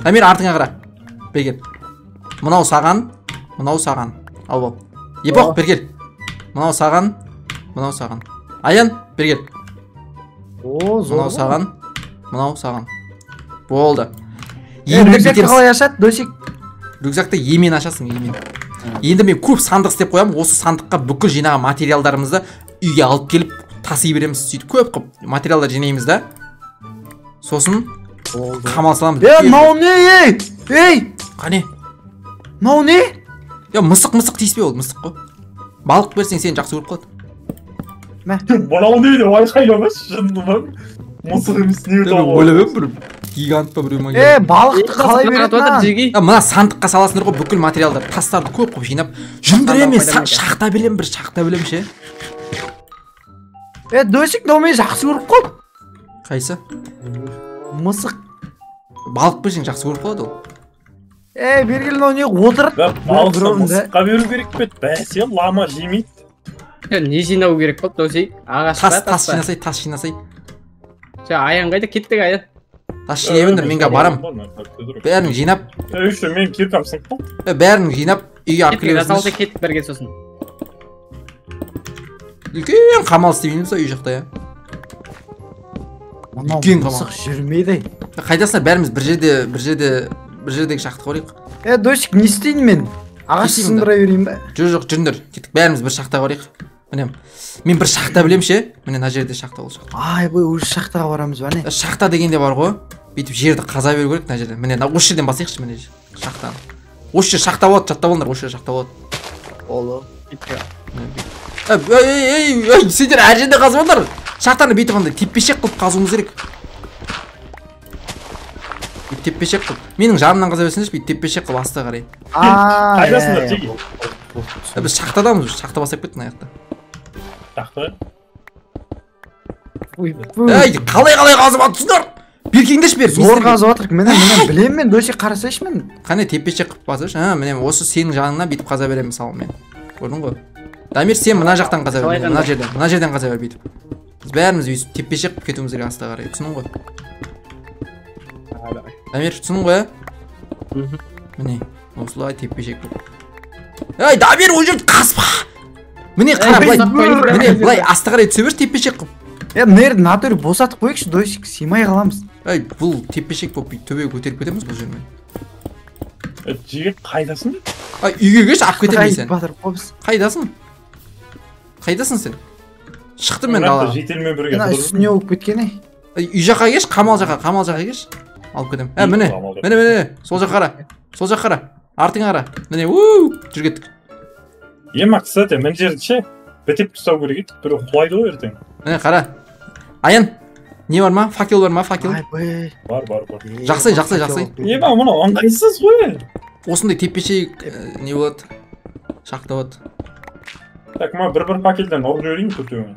Дамир, артыңа қара. Бергел. Мынау саған. Ал бол. Епоқ, бергел. Мынау саған. Аян, бергел. Мынау саған. Болды. Рюкзакты қалай ашады, Досик? Рюкзакты емен ашасың, емен. Енді мен көп сандық істеп қоямын, осы сандыққа бүкіл жинаған материалдарымызды үйге алып келіп таси береміз. Сөйтіп көп қып материалдар жинаймыз да. Сосын қамал саламыз. Мынау не? Қане? Мынау не? Я мысық тиіспе ол мысық қой. Балық берсең сені жақсы көріп қалады. Мынау не деп айқайламашы шындығын. Мысық емес не деп ойлап бір гигант па біреу ма. Балықты қалай береді? Мына сандыққа саласыңдар ғой бүкіл материалдар, тастарды көп қылып жинап. Жүндір емес, шахта білем бір шахта білем ше. Досик мынау мені жақсы көріп қалды. Қайсы? Мысық. Балық берсең жақсы көріп қалады ол. Бергел мынау не отырып? Балықты мысыққа беру керек пе? Бәсе лама жемейді. Не жинау керек болды Досик? Ағашқа Тас жинасай. Аян қайда кеттік Аян? Тас жинаймын, мен барам. Бәрін жинап. Үші мен киркам сынып қалды. Бәрін жинап үйге алып келесіңдер. Кеттік бірге сосын. Үлкен қамал істемейміз үй жақта я. Мынау мысық жүрмейді. Қайдасыңдар бәріміз бір жердегі шахта қорайық. Досик не істейін мен? Ағаш сындыра берейін ба? Жоқ, жүріңдер. Кеттік бәріміз бір шахта қорайық. Міне мен бір шахта білем ше. Міне мына жерде шахта ол шахта. Бой уже шахтаға барамыз ба не? Шахта дегенде бар ғой. Бүйтіп жерді қаза беру керек мына жерде. Міне осы жерден басайықшы міне шахтаны. Осы жер шахта болады, жаттап алыңдар, осы жер шахта болады. Олы. Сендер әр жерде қазып алыңдар. Шахтаны бүйтіп андай теппешек қылып қазуымыз керек. Теппешек қылып. Менің жанымнан қаза берсеңдерші, бүйтіп теппешек қылып астыға қарай. Қайдасыңдар жеги? Біз шахтадамыз, шахта басып кеттің аяқта. Шахта? Қалай қазып атсыңдар? Беркеңдерші бер. Зор қазып атырық, мен білем мен, Досик қарасайшы мен. Қане теппешек қылып басыш. Міне осы сенің жаныңнан бүйтіп қаза беремін мысалы мен. Көрдің ғой? Дамир сен мына жақтан қаза бер, мына жерден қаза бер бүйтіп. Біз бәріміз өйстіп теппешек қылып кетуіміз керек астыға қарай. Түсінің ғой? Дамир түсінің ғой? Міне осылай теппешек қылып. Дамир ол жерді қазба! Міне қара былай асты қарай түсе берші теппешек қылып. Мына жерді натуре босатып қойықшы, Досик, сыймай қаламыз. Бұл теппешек болып бүйтіп төбеге көтеріп кетеміз бұл жермен. Жеге қайдасың? Үйге келші, алып кетемін сен. Қайдасың? Қайдасың сен? Шықтым мен дала. Жетелмен бірге. Үстіне болып кеткен үй жаққа кеш, қамал жаққа кеш. Алып кетем. Міне, сол жаққа қара. Артыңа қара. Міне, жүр кеттік. Кстати, мен жерді ше, бітеп тұстау керек еді, бір құлайды ғой ертең. Міне, қара. Аян, не бар ма? Факел бар ма? Факел? Бар. Жақсай. Мұны аңғайсыз ғой. Осындай теппешек не болады? Шақта болады. Так, ма бір факелден ұрып жіберейін көтеуін.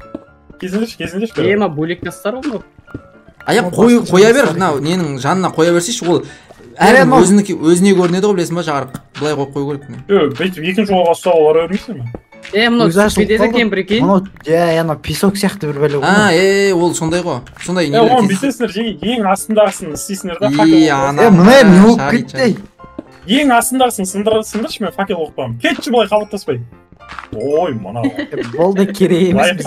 Кезіндерші. Бөлек тастар ғой. Аян қоя бер, ненің жанына қоя берсейші, ол әркім өзіне көрінеді ғой, білесің ба, жағарып. Бұлай қою керек міне. Бүйтіп екінші оға ұстауға бара бермейсің ба? Мынау түспедеді екен бір екен. Мынау песок сияқты бір бәле ғой. Ол сондай ғой. Сондай не оны бүйтесіңдер, ең астындағысын істейсіңдер да факел. Мына не болып кетті? Ең астындағысын сындыршы, мен факел оқпам. Кетші бұлай қабаттаспай. Ой, мынау. Болды керек емес.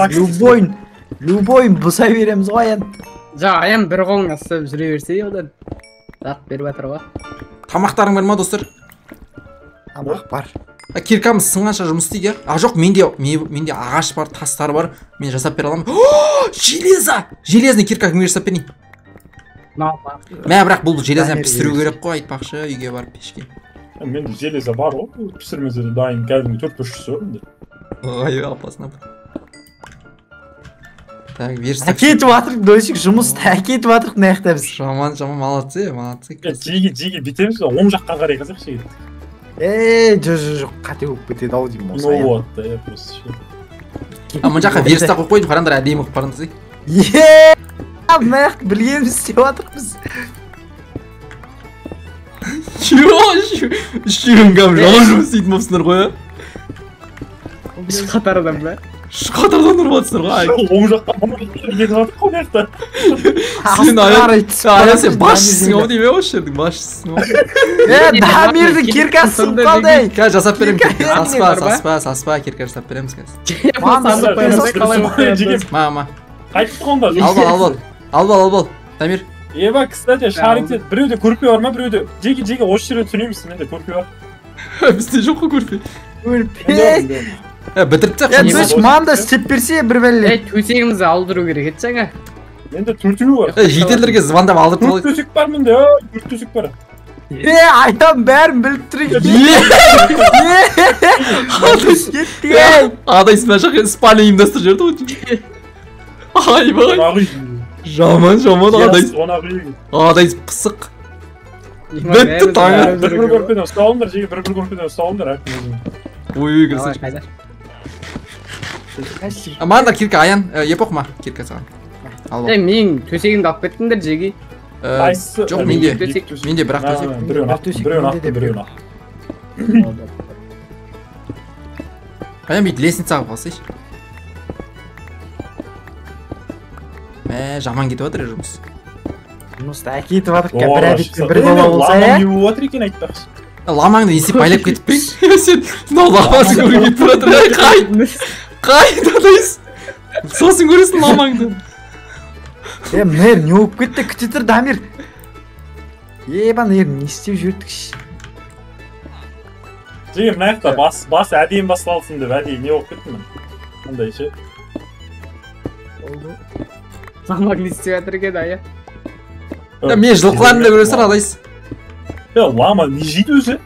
Любойын бұса береміз ғой Аян. Аян бір қолың астап жүре берсе одан. Зат беріп атыр ғой. Тамақтарың бар ма достар? Тамақ бар. Киркамыз сынғанша жұмыс істейді. Жоқ, менде ағаш бар, тастар бар. Мен жасап бере аламын. Железа! Железный кирка кімге жасап берейін? Бірақ бұл железаны пісіру керек қой, айтпақшы, үйге барып пешке. Менде железа бар ғой, пісірмесе де дайын кәдімгі 4-5 орынды. Апасына бір. Так, версия. Әкетіп атырық, Досик, жұмысты әкетіп атырық наяқта біз. Жаман, молодцы. Жеге бітеміз, оң жаққа қарай қазақ шегеді. Жоқ, қате болып кетеді ау деймін осы. Ну вот, да, я просто ше. Мұн жаққа верста қойып қойдым, қарандар әдейім қойып қарандасай. Маяқты білгеніміз істеп атырық біз. Шүйінгам жаман жұмыс істейтін болсындар ғой, қатардан ба? Қатардан ұрып атсындар ғой. Оң жаққа кетіп атырық қой маяқта. Сен басшысың ау дейме осы жердің басшысың ау. Дамирдің киркасы сынып қалды. Қазір жасап берем. Саспа кирка жасап береміз қазір. Мама. Қайтып қонда. Албал. Дамир. Кстати, шарикте біреуде көрпе бар ма, біреуде? Жеге осы жерде түнеміз, менде көрпе бар. Бізде жоқ қой көрпе. Көрпе. Бітіртсек. Досик, манда істеп берсе бір бәле. Төсегімізді алдыру керек еді жаңа. Менде 4-үй бар. Жетелерге звондап алдыртып алайық. 4 төсек бар менде, 4 төсек бар. Айтам бәрін біліп тұр екен. Кетті. Адайс мына жаққа спальня ұйымдастырып жіберді ғой. Айбай. Жаман Адайс. Адайс пысық. Бітті таңы. Bir көрпеден ұсталыңдар, жеге бір көрпеден ұсталыңдар. Ой, красавчик. Маған да кирка аян, епоқ ма кирка саған. Мен төсегімді алып кеттіңдер жеге. Жоқ, менде бірақ төсек. Біреуін ақты. Аян бейт лестницаға қалсайшы. Жаман кетіп жатыр жұмыс. Жұмыста әкетіп жатыр, бір әдетпен бір бала болса, Ламаң еу отыр екен айтпақшы. Ламаңды есеп байлап кетіп пе? Сен ламасын көріп кетіп жатыр. Қайт Адайс. Сосын көресің ламаңды. Мэр, не болып кетті, күте тұр, Дамир. Еба, нер, не істеп жүрдікші? Жеге мына жақта бас әдейін басталсын деп әдейі не болып кеттім мен. Қандай ше? Ламаң не істеп жатыр екен ая. Мен жылқыларымды көресің Адайс. Лама не жейді өзі?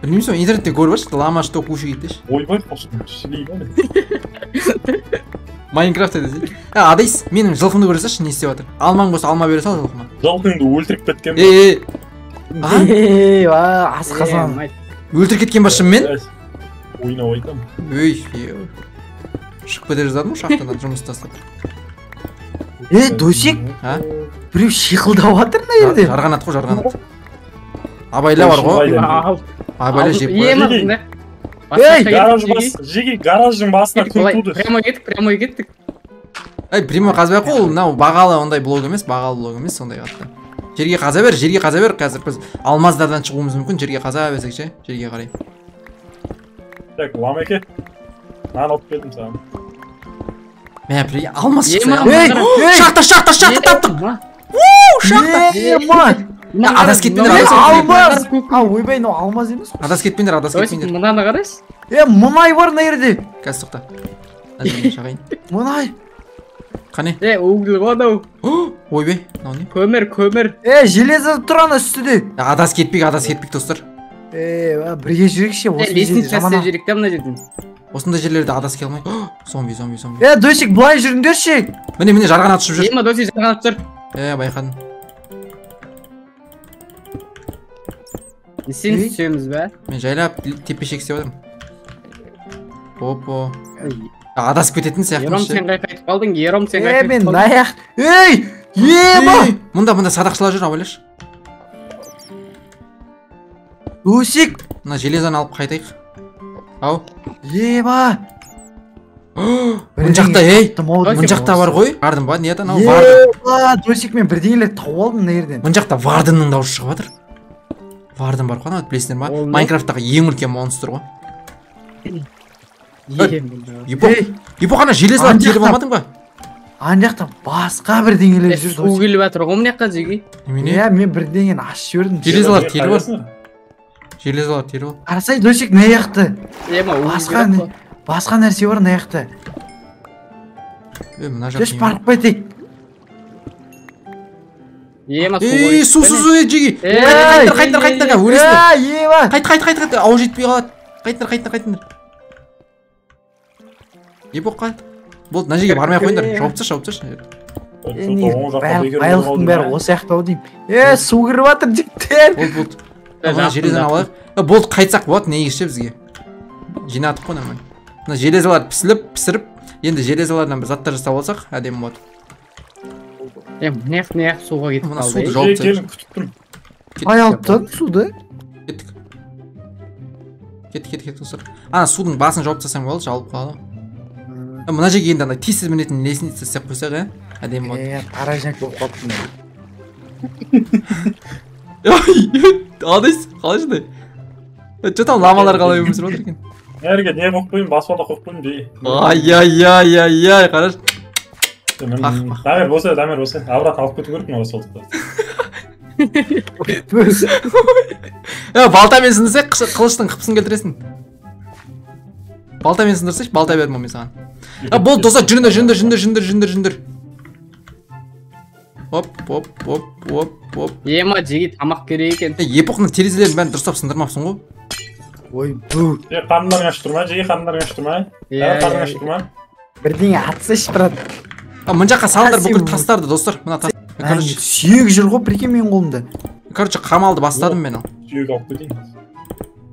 Білмеймін сол, интернетте көріп ашты, лама что кушает деші. Ойбай қошын, шілей бәне. Майнкрафт десе. Адайс, менің жылқымды көресің, не істеп жатыр? Алмаң болса алма бере сал жылқыма. Жылқыңды өлтіріп кеткен бе? Асқазан. Өлтіріп кеткен ба шынымен? Ойнап айтам. Шығып кете жаздадым шахтадан жұмыс тастап. Досек? Біреу шиқылдап жатыр мына жерде. Жарғанат қой, жарғанат. Абайла бар ғой. Абайла жеп қой. Жеге гараждың басына күн туды. Прямой кеттік. Прямой қазбай қой, ол бағалы ондай блог емес, сондай қатты. Жерге қаза бер, қазір біз алмаздардан шығуымыз мүмкін, жерге қаза берсек ше, жерге қарай. Так, ламеке. Нан алып келдім саған. Алмаз шықса. Шақта таптық. Адас кетпендер, алмаз. Ойбай, алмаз емес қой. Адас кетпендер. Мұнаны қарайсыз? Мұнай бар мына жерде. Қазір тоқта. Шағайын. Мұнай. Қане? Угіл ғадау. Ойбай, нау не? Көмір. Железо тұр ана үстіде. Адас кетпек достар. Бірге жүрекше. Лестница істеп жүректе мына жерден. Осындай жерлерде адас келмай. Зомби. Досек, былай жүріңдерші. Міне жарған атып жүр. Ема досек жарған атып жүр. Байқадым. Сен түсеміз бә? Мен жайлап тепешек істеп отырмын. Опо. Адасып кететін сияқты. Ером сен қайтып қалдың, ером сен қайтып мен наяқ. Еба! Мұнда садақшылар жүр, абайлаш. Досек. Мына железаны алып қайтайық. Ау. Еба! Мұн жақта бар ғой. Вардын ба, ниеттен ау вардын. Досек, мен бірдеңелер тауып алдым мына жерден. Мұн жақта вардынның дауысы шығып жатыр. Вардын бар қана, білесіңдер ма? Майнкрафттағы ең үлкен монстр ғой. Епо қана железлар теріп алмадың ба? Ана жақта басқа бірдеңелер жүр. Су келіп жатыр ғой мына жаққа жеге. Мен бірдеңені ашып жібердім. Железлар теріп ал. Қарасай, Досек, мына жақта. Басқа нәрсе бар мына жақта. Көш барып қайтайық. Су жеге. Қайтындар, өресіңдер. Қайт, ау жетпей қалады. Қайтындар. Епоқ қайт. Болды, мына жерге бармай қойыңдар. Жауып тасташы. Байлықтың бәрі осы жақта ау деймін. Су кіріп жатыр жігіттер. Болды. Железаны алайық. Болды, қайтсақ болады, негізше бізге. Жинадық қой нормально. Мына железалар пісіріп, енді железалардан бір заттар жасап алсақ, әдемі болады. Неғ суға кетіп қалды. Суды жауып келін күтіп тұрмын. Ай алып тұр суды. Кеттік достар. Ана судың басын жауып тастасаң болды, жауып қалады. Мына жерге енді андай тез мінетін лестница істеп қойсақ, әдемі болады. Қаражанк болып қалыппын. Адайс, қалай жындай? Что-то ламалар қалай өмір сүріп отыр екен. Әрге не қойып қойын, басуада қойып қойын жей. Ай, қараш. Дамир болса, аврат алып кету керек мына солтықта. Балтамен сындырсай, қылыштың қыпсын келтіресің. Балтамен сындырсайшы, балта бердім мен саған. Болды достар, жүріндір. Оп. Ема жеги тамақ керек екен. Епоқтың терезелерін бәрін дұрыстап сындырмапсың ғой. Ойбу. Қарындарың ашып тұрма, жеги қарындарың ашып тұрма. Қарның ашып тұрма. Бірдеңе атсайшы, брат. Мына жаққа салыңдар бүкіл тастарды, достар. Мына тас. Короче, сүйек жүр ғой, прикинь менің қолымда. Короче, қамалды бастадым мен ал. Сүйек алып кетейін.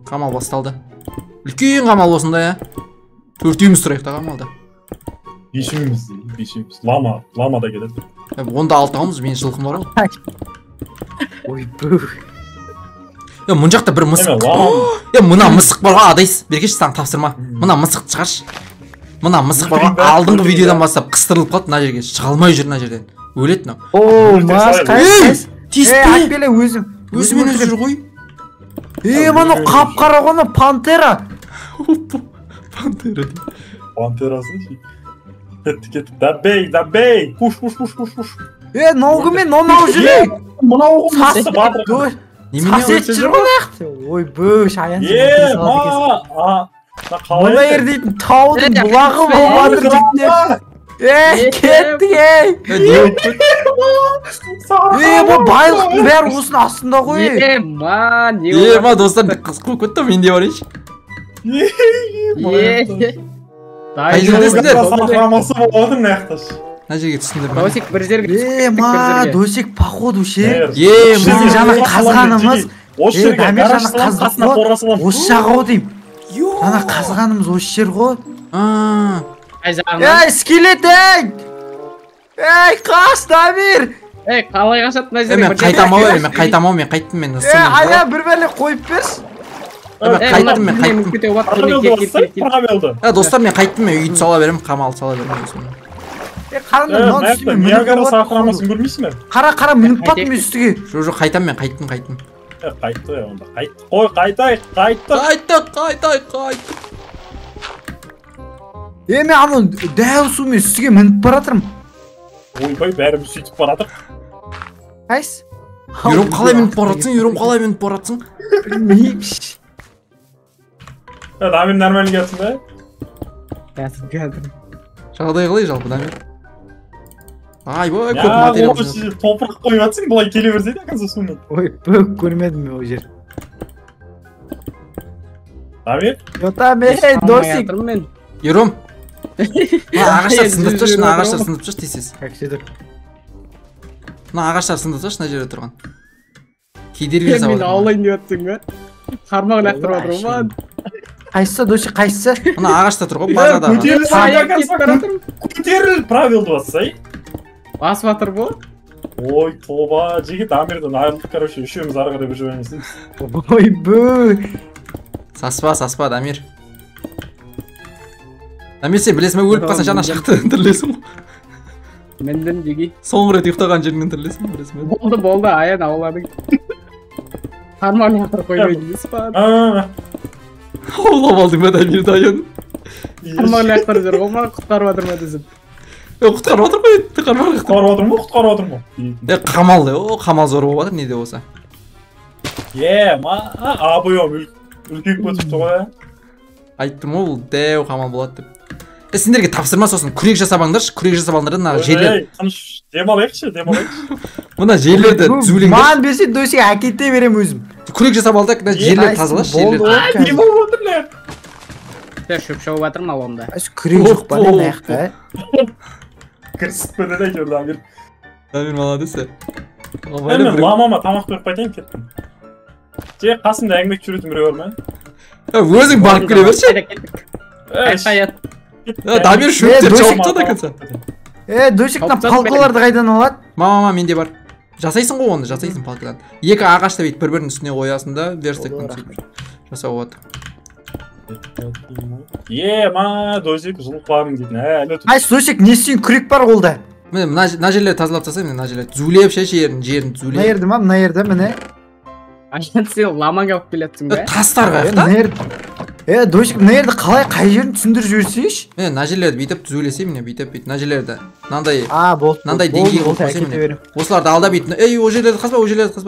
Қамал басталды. Үлкен қамал осында, я. Төртеуміз тұрайық та қамалда. Бешіміз. Лама да келеді. Онда алтауымыз, мен жылқым бар ғой. Ойбу. Мұн жақта бір мысық. Мына мысық бар ғой, адайс. Бергеш, саған тапсырма. Мына мысық шығаршы. Мына мысық бар ғой, алдыңғы видеодан бастап қыстырылып қалды, мына жерге. Шыға алмай жүр мына жерден. Өледі мынау. О, мас қайсыз? Тиіспе. Әкеле Өзімен өзі жүр ғой. Мана қап-қара ғана пантера. Пантерасы. Кетті. Дабей. Пуш. Наугымен, нау жүрек. Мынау сасы батыр. Сасет жүр ғой нақты. Ойбу, шаян. Мұна ердейтін таудың бұлағы болмадыр жіктер. Кеттік, бұл байлықтың бәрі осының астында ғой. Ема, достар, қыз қой көтті, менде бар еш. Қай жердесіңдер? Сақырамасы болады нәқташ. Мына жерге түсіндір. Досик бір жерге. Досик, походу ше. Біздің жаңа қазғанымыз. Дамир жаңа қаздық қой. Осы жағы ғой дейм. Жаңа қазғанымыз осы жер ғой. Скелет, қаш, Дамир. Қалай қашады мына жерге? Мен қайтамау, мен қайттым мен. Ая, бір бәле қойып берші. Достар, мен қайттым, мен үйді сала берем, қамал сала берем. Ниагара сақырамасын көрмейсің бе? Қара, мініп баттым үстіге. Жоқ, қайтам мен, қайттым. Қайтты, онда. Қой, қайтайық. Мен аны дәу сумен үстіге мініп баратырым. Ойбай, бәріміз сөйтіп баратыр. Қайс? Үйрім қалай мініп баратсың? Білмеймін. Дамир нормально келсің бе? Келдім. Жағдай қалай жалпы, Дамир? Айбай, көп материал. Топырақ қойып атсың, бұлай келе берсейді әкінсі сумен. Ой, бөк көрмедім мен ол жер. Дамир? Досик. Ером. Ағаштар сындырып тұршы, тесес. Ағаштар сындырып тұршы, мына жерде тұрған. Кедергі жасап Мен аулайын деп атсың ба? Қармағын ақтырып отырмын ба? Қайсысы, Досик, қайсысы? Мына ағашта тұр ғой, базада. Көтеріл, правилды бассай. Басып атыр бұл? Ой, тоба, жеге Дамирден айырылдық, короче, үшеуміз ары қарай бір жүрмейсің. Ойбу. Саспа, Дамир. Дамир, сен білесің бе, өліп қалсаң жана шақты тірлесің ғой. Менден деги. Соңғы рет ұйықтаған жеріңнен тірлесің, білесің бе? Болды, аян ауладың. Қармағын ақтырып қоймайды дейсіз ба? Аулап алдың ба, Дамирді аян? Қармағын ақтырып жүр ғой ма, құтқарып атыр ма десіп. Құтқарып отыр қой, құтқарып отыр ма? Қамал да, қамал зор болып отыр, неде болса. Абыйом үлкейіп көтіпті ғой. Айттым ол, дәу қамал болады деп. Сендерге тапсырма сосын, күрек жасабаңдаршы, күрек жасабаңдар да, жерлер. Демалайықшы. Мына жерлерді түзулеңдер. Маған берсе, Досик әкете берем өзім. Күрек жасап алдық, жерлер тазалаш, жерлер. Не болып отыр, лә? Шөп шауып атыр ма онда? Күрек жоқ па, не аяқта? Кірсітпеді де көр, Дамир. Дамир молодец. Мен ламама тамақ беріп қайтайын кеттім. Қасымда әңгімек жүретін біреу бар ма? Өзің барып келе берші. Қайт. Дамир шөптер жауып жатады екенсің. Досиктан палкаларды қайдан алады? Мама, менде бар. Жасайсың ғой оны, жасайсың палкадан. Екі ағашты бейт бір-бірінің үстіне қоясың да, верстектің сөйтіп жасау болады. Досик жылқыларың дейтін. Досик, не істейін, күрек бар қолда? Мына жерлерді тазалап тастаймын, мына жерлерді түзулеп ше, жерін түзулеп. Мына ерді ма, мына ерді, міне. Аян, сен ламаң алып келетсің бе? Тастар қаяқта? Досик, мына ерді қалай, қай жерін түсіндіріп жіберсейші? Мына жерлерді бүйтіп түзулесе, міне бүйтіп, мына жерлерді мынандай деңгей қылып қойсай, міне. Осыларды алда бүйтіп, о жерлерді қазба, о жерлерді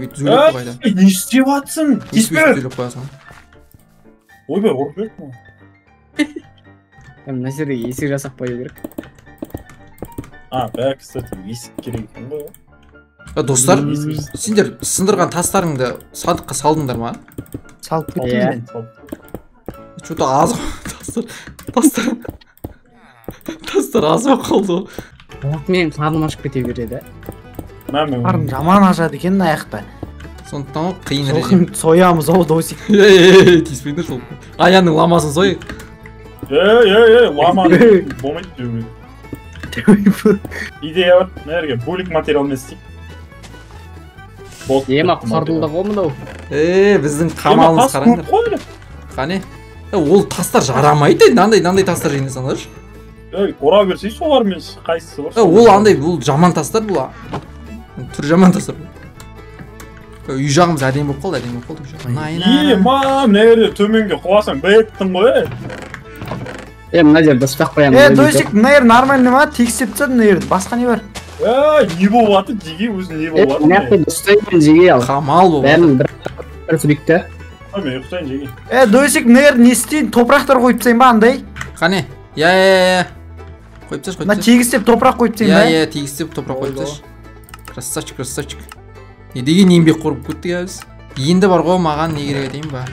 бүйтіп түзулеп қойда. Не істеп атсың? Түзулеп қоясың. Ойбай, ұрып беріп ма? Мына жерде есік жасап қою керек. бәк кстати есік керек екен ғой. Достар, сендер сындырған тастарыңды сандыққа салдыңдар ма? Салып кеттім мен. Что-то аз тастар аз болып қалды ғой. Мен қарным ашып кете береді. Қарным жаман ашады екен мына аяқта. Сондықтан ғой қиын режим. Соямыз ау Досик. Тиіспеңдер сол. Аянның ламасын сойық. Ламаны болмайды деуге. Идея бар, нәрге бөлік материалмен істейік. Қардың да ғой мынау. Біздің қамалымыз қараңдар. Қане? Ол тастар жарамайды, нандай тастар жинай салыңдаршы. Қора берсей солармен қайсысы бар? Ол андай, бұл жаман тастар бұл. Түр жаман тастар. Үй жағымыз әдем болып қалды, мам, нәйірде төменге құласаң бәйттің ғой. Мына жерді ұстақ қоямын. Досик, мына ер нормальный ма? Тексеп тастады мына ерді. Басқа не бар? Не болыватыр, жеге өзі не болыватыр? Мына жақты ұстайын жеге ал. Қамал болып. Бәрін бір сүрікті. Мен ұқтайын жеге. Досик, мына ер не істейін? Топырақтар қойып тастайын ба андай? Қане? Қойып тасташы. Мына тегістеп топырақ қойып тастайын ба? Тегістеп топырақ қойып тасташы. Красавчик. Не деген еңбек қорып көттік біз. Енді бар ғой маған не керек етейін ба?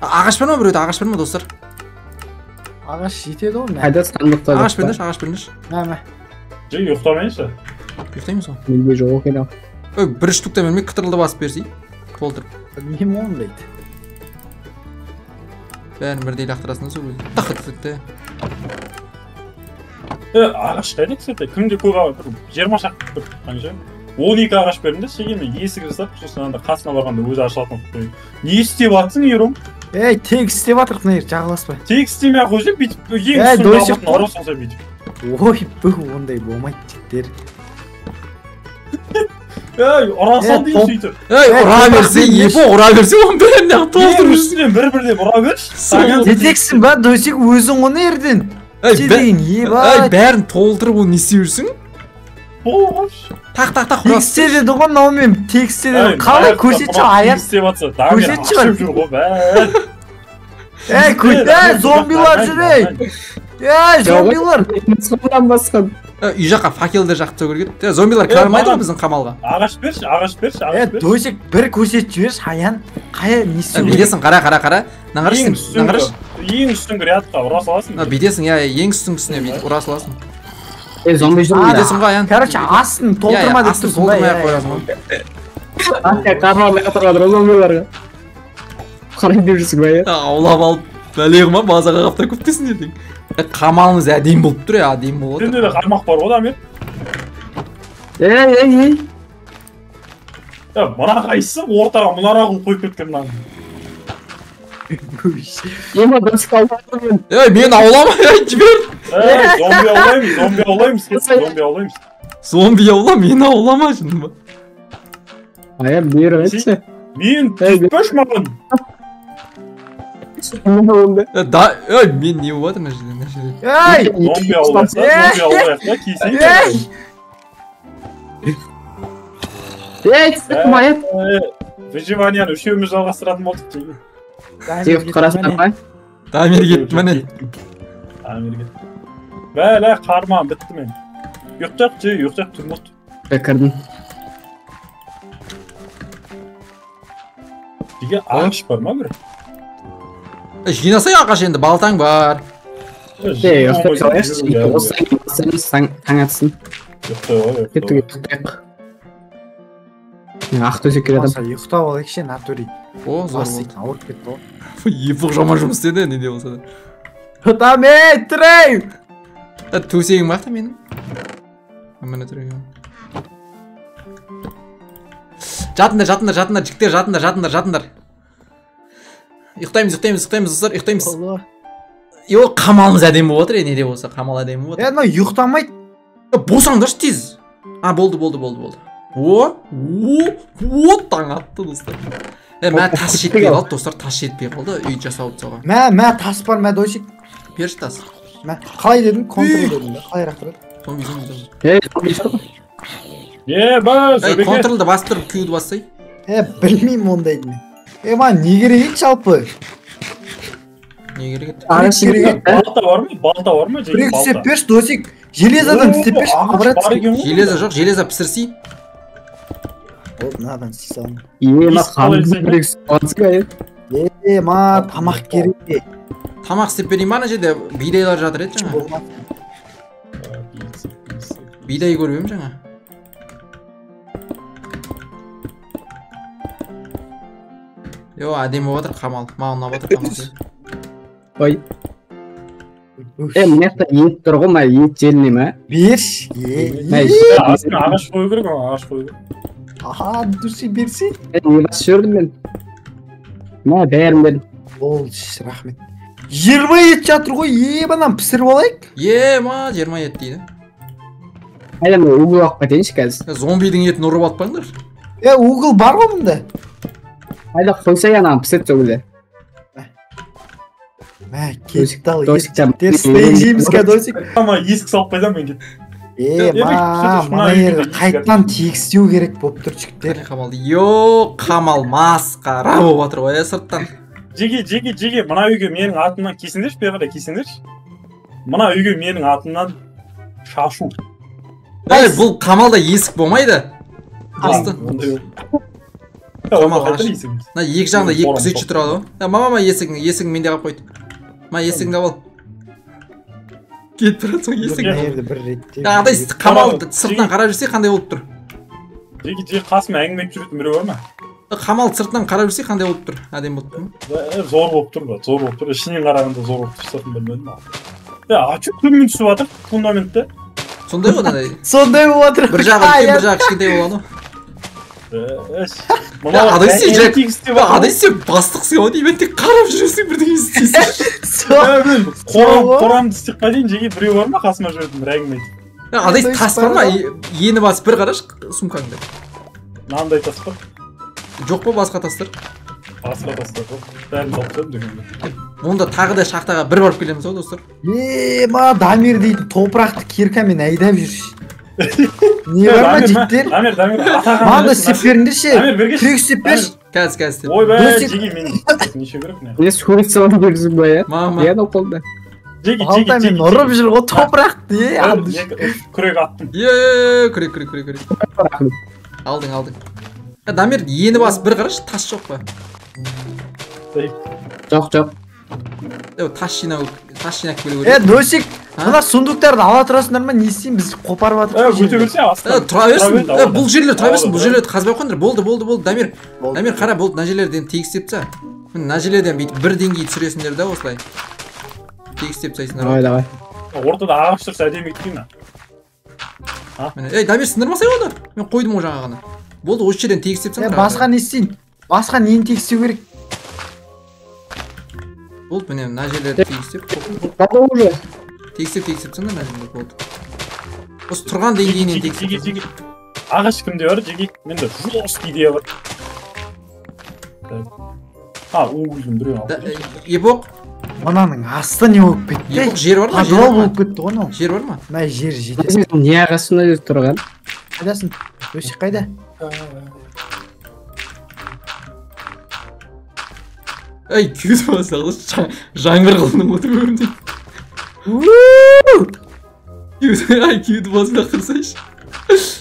Ағаш бар ма біреуде? Ағаш бар ма достар? Ағаш жетеді ғой. Қайда сандықта? Ағаш беріңдерші. Мәмә. Жеге ұқтамайыншы? Ұйықтаймыз ғой. Менде жоқ екен ау. Бір штуктан бермей қытырлы басып берсей. Толтырып. Білмеймін ондайды. Бәрін бірдей лақтырасың сол өзі. Тақыт. Ағаш қайда кісеті? Кімде көк ағаш? 20 шақ бір. 12 ағаш беріңдер, шегемен есік жасап, сосын анда қасына барғанда өзі ашылатын қойып. Не істеп атсың, ерім? Тек істеп атырық мына ер, жағыласпай. Тек істемей ақ өзен бүйтіп, ең үстін қабатын ұры салса бүйтіп. Ой, бұл ондай болмайды жеттер. Ұра сал дейін сөйтіп. Ұра берсе, ұра берсе, оның бәрін неғып толтырып жүрсің. Үстінен бір-бірдеп ұра берші. Жетексің ба, Досик, өзің оны ерден. Бәрін толтырып оны не істеп жүрсің? Тақ, тексте деді ғой, наумен тексте деді. Қалай көрсетші аяқ. Көрсетші бар. Зомбилар жүр, зомбилар. Үй жаққа факелдер жақты көрген. Зомбилар кіре алмайды ғой біздің қамалға. Ағаш берші. Досик, бір көрсетіп жіберші, аян. Қая не істеу керек? Бедесің, қара. Ең үстіңгі рядқа ұра саласың. Бедесің, ең үстіңгісіне ұра саласың. Зомби жүрмейді. Бедесің ғой, аян. Короче, астын толтырма деп тұрсың ба? Толтырмай қоясың ғой. Қармалмай қатырғадыр ол зомбиларға. Қарай деп жүрсің ба, аулап алып, бәлеғыма базаға қапта көптесін дедің. Қамалыңыз әдейім болып тұр, әдейім болып отыр. Сенде де қармақ бар ғой, Дамир. Мұна қайсы ортаға мұнара қылып қойып кеткен мынаны. Мен аулама, жібер. Зомби аулам, мен аулама жынды ба. Бүйір әйтші. Мен түспеш маған. Мен не болып атыр мына жерде. Зомби аулайықта кейсен. Выживанияны үшеуміз жалғастыратын болдық дейді. Тек қарасына қай? Дамир кетті мәне. Бәлі қарман бітті мен. Ұйықтақ тұрмықты. Кірдім. Деге ағаш бар ма бір? Жинасай ағаш енді, балтаң бар. Ұйықтақ таң атсын. Кеттік. Ақ төсек келедім. Ұйықтап ал екші, натури. О, зор болды. Ауырып кетті ол. Епіқ жаман жұмыс істеді, не де болса да. Дамир, тұрай! Төсегім бақты менің? Мені тұрай. Жатындар, жіктер, жатындар. Ұйықтаймыз, достар, ұйықтаймыз. Қамалымыз әдем болып отыр, не де болса, қамал әдем болып отыр. Ұйықтамайды. Босаңдаршы тез. Болды. Таң атты, достар. Мә тас жетпей қалды, достар, тас жетпей қалды, үй жасауды соға. Мә тас бар, мә Досик. Берші тас. Қалай дедің, контрол дедің бе, қалай рақтырады? Контролды бастырып, күйді бассай. Білмеймін ондайды мен. Ма, не керек ет жалпы? Не керек ет? Балта бар ма? Бір сеп берші, Досик. Железодан істеппеші бар екен ғой. Железо жоқ, железо пісірсей. Ол мынадан істей саламын. Ма қандай Ма тамақ керек. Тамақ істеп берейін ба ана жерде бидайлар жатыр еді жаңа. Бидай көріп едім жаңа. Йо, әдемі болып жатыр қамал. Маған ұнап жатыр қамал. ой мына жақта ет тұр ғой ма ет желіне ма Берші. Астына ағаш қою керек ғой, ағаш қою керек. Аха, дұрсы берші. не басып жүрдім мен ма бәрін бердім Ол рахмет. 20 ет жатыр ғой, ебанан пісіріп алайық. Ма 20 ет дейді. қайдан угол алып кетейінші қазір Зомбидің етін ұрып атпаңдар. Угол бар ғой мұнда. қайда қойсай ананы пісіріп сөгілді Мә, кетті ал. Досик Терістей жейміз ке, Досик. Ама есік салып қайдам мен кет. Мына жерді қайттан тегістеу керек болып тұр жігіттер. Қамал. Қамал масқара болып жатыр ғой сырттан. Жеге, мына үйге менің атымнан кесіңдерші, бері қарай кесіңдерші. Мына үйге менің атымнан шашу. Бұл қамалда есік болмайды. Асты. Қамал қаш. Екі жағында екі күзетші тұрады ғой. Мама есігін менде қалып қойды. Ма есігін қап ал. Кетіп тұрады сол есігін. Адай қамалды сыртынан қарап жүрсе қандай болып тұр? Жеге қасыма әңгіме айтып жүретін біреу бар ма? Қамал сыртынан қарап жүрсе қандай болып тұр? Әдем болып тұр. Зор болып тұр ба, зор болып тұр. Ішінен қарағанда зор болып тұрсатын білмедім ал. Ачу төмен түсіп жатыр фундаментте. Сондай ғой анадай. Сондай болып жатыр. Бір жағы үлкен, бір жағы кішкентай болады ғой. Адай сен бастық сен деймін тек қарап жүресің бірдеңе істейсің. Қорамды істеп қайдайын жеге біреу бар ма қасыма жүретін бір әңгіме айтып. Адай тас бар ма? Ені басып бір қараш сумкаңда. Мынандай тас бар. Жоқ па басқа тастар? Басқа тастар жоқ. Бәрін алып қойдым дүкенге. Онда тағы да шахтаға бір барып келеміз ғой достар. Ма Дамир дейді топырақты киркамен айдап жүрші. Не бар ма жігіттер? Дамир Маған да істеп беріңдерші. Күрек істеп берші. Қазір істеп. Ой бә жеге мен неше керек не? не сурет салып жүрсің ба я Мама. я да қолда Алда мен ұрып жүр ғой топырақты. Күрек аттым. Күрек. Алдың. Дамир ені басып бір қараш тас жоқ па? жоқ Тас жинақ келу керек. Досик, мына сундуктарды ала тұрасыңдар ма? Не істейін біз қопарып жатырмыз. Өте берсе астына. Тұра берсін. Бұл жерлер тұра берсін. Бұл жерлерді қазбай қойыңдар. Болды. Дамир қара болды. Мына жерлерден тегістеп таста. Мына жерлерден бүйтіп бір деңгей түсіресіңдер да осылай. Тегістеп тастайсыңдар. давай Ортада ағаш тұрса әдемі кетпей ма? Дамир сындырмасай оны. Мен қойдым о жаңағыны. Болды, осы жерден тегістеп тастаңдар. Басқа не істейін? Басқа нені тегістеу керек? Болды, міне мына жерлерді тегістеп. уже Тегістеп тастаңдар мына жерлерді болды. Осы тұрған деңгейінен тегістеп. Жеге. Ағаш кімде бар? Жеге. Менде жуст идея бар. Угілдің біреу алды. Ебоқ. Мынаның асты не болып кетті? Ебоқ жер бар ма? Подвал болып кетті ғой мынау. Жер бар ма? Мына жер жетеді. не ағасында тұрған Қайдасың? Досик қайда? Күйді басағыз жаңғыр қылдың отыр көрімдей. Күйді басына қырсайшы.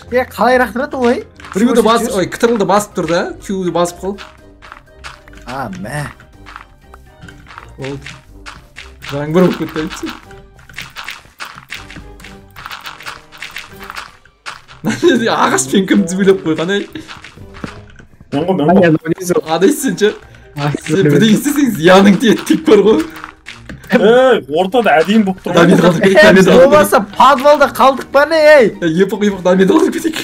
Қалай рақтырады олай? Кітірлді басып тұр да, күйді басып қыл. Мә. Болды. Жаңғыр болып кетті айтсы. Ағашпен кім тізбелеп қойған ай? Адай сен ше? Сен бірден істесең зияның тек бар ғой. Ортада әдейін болып тұр. Дамир қалдық кетейік. Болмаса подвалда қалдық па не ей? Епоқ Дамир қалдық кетейік.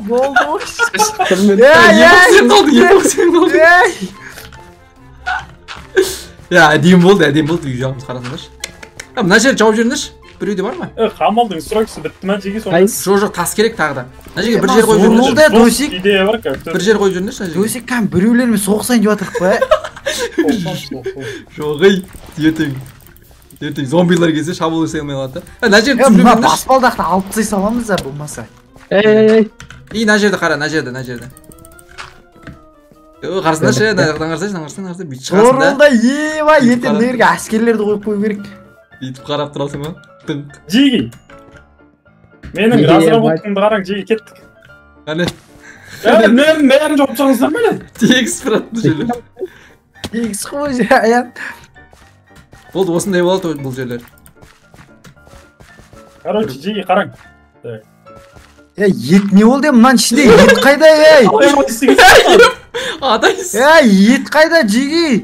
Болды ғой. Епоқ сен қалдың. Әдейін болды үй жағымыз қарасыңдаршы. Мына жер жауып жүріңдерші. Біреуде бар ма? Қамалдың сұрақсы бітті ма жеге соны? Жоқ, тас керек тағы да. Мына жерге бір жер қойып жүріңдерші. Досик. Идея бар как? Бір жер қойып жүріңдерші. Досик кәм біреулермен соғысайын деп жатырық па? Жоқ ертең зомбилар келсе шабуыл жасай алмай қалады да. Мына жерді мына түсіндіріңдерші. баспалдақты алып тастай саламыз да болмаса. Мына жерді қара, мына жерді. Қарсыңдаршы, қарсыңдаршы, бүйтіп шығасың да. Орында ертең мына жерге әскерлерді қойып қою керек. Бүйтіп қарап тұрасың ба? Жиги. Менің разработкамды қараң, жиги кеттік. Қане? Менің бәрін жауып тастаңыздар ма не? Тегіс бұратты жерлер. Тегіс қой аян. Болды, осындай болады бұл жерлер. Короче, жиги қараң. Ет не болды мынан ішінде ет қайда ей? Адайс. Ет қайда жиги?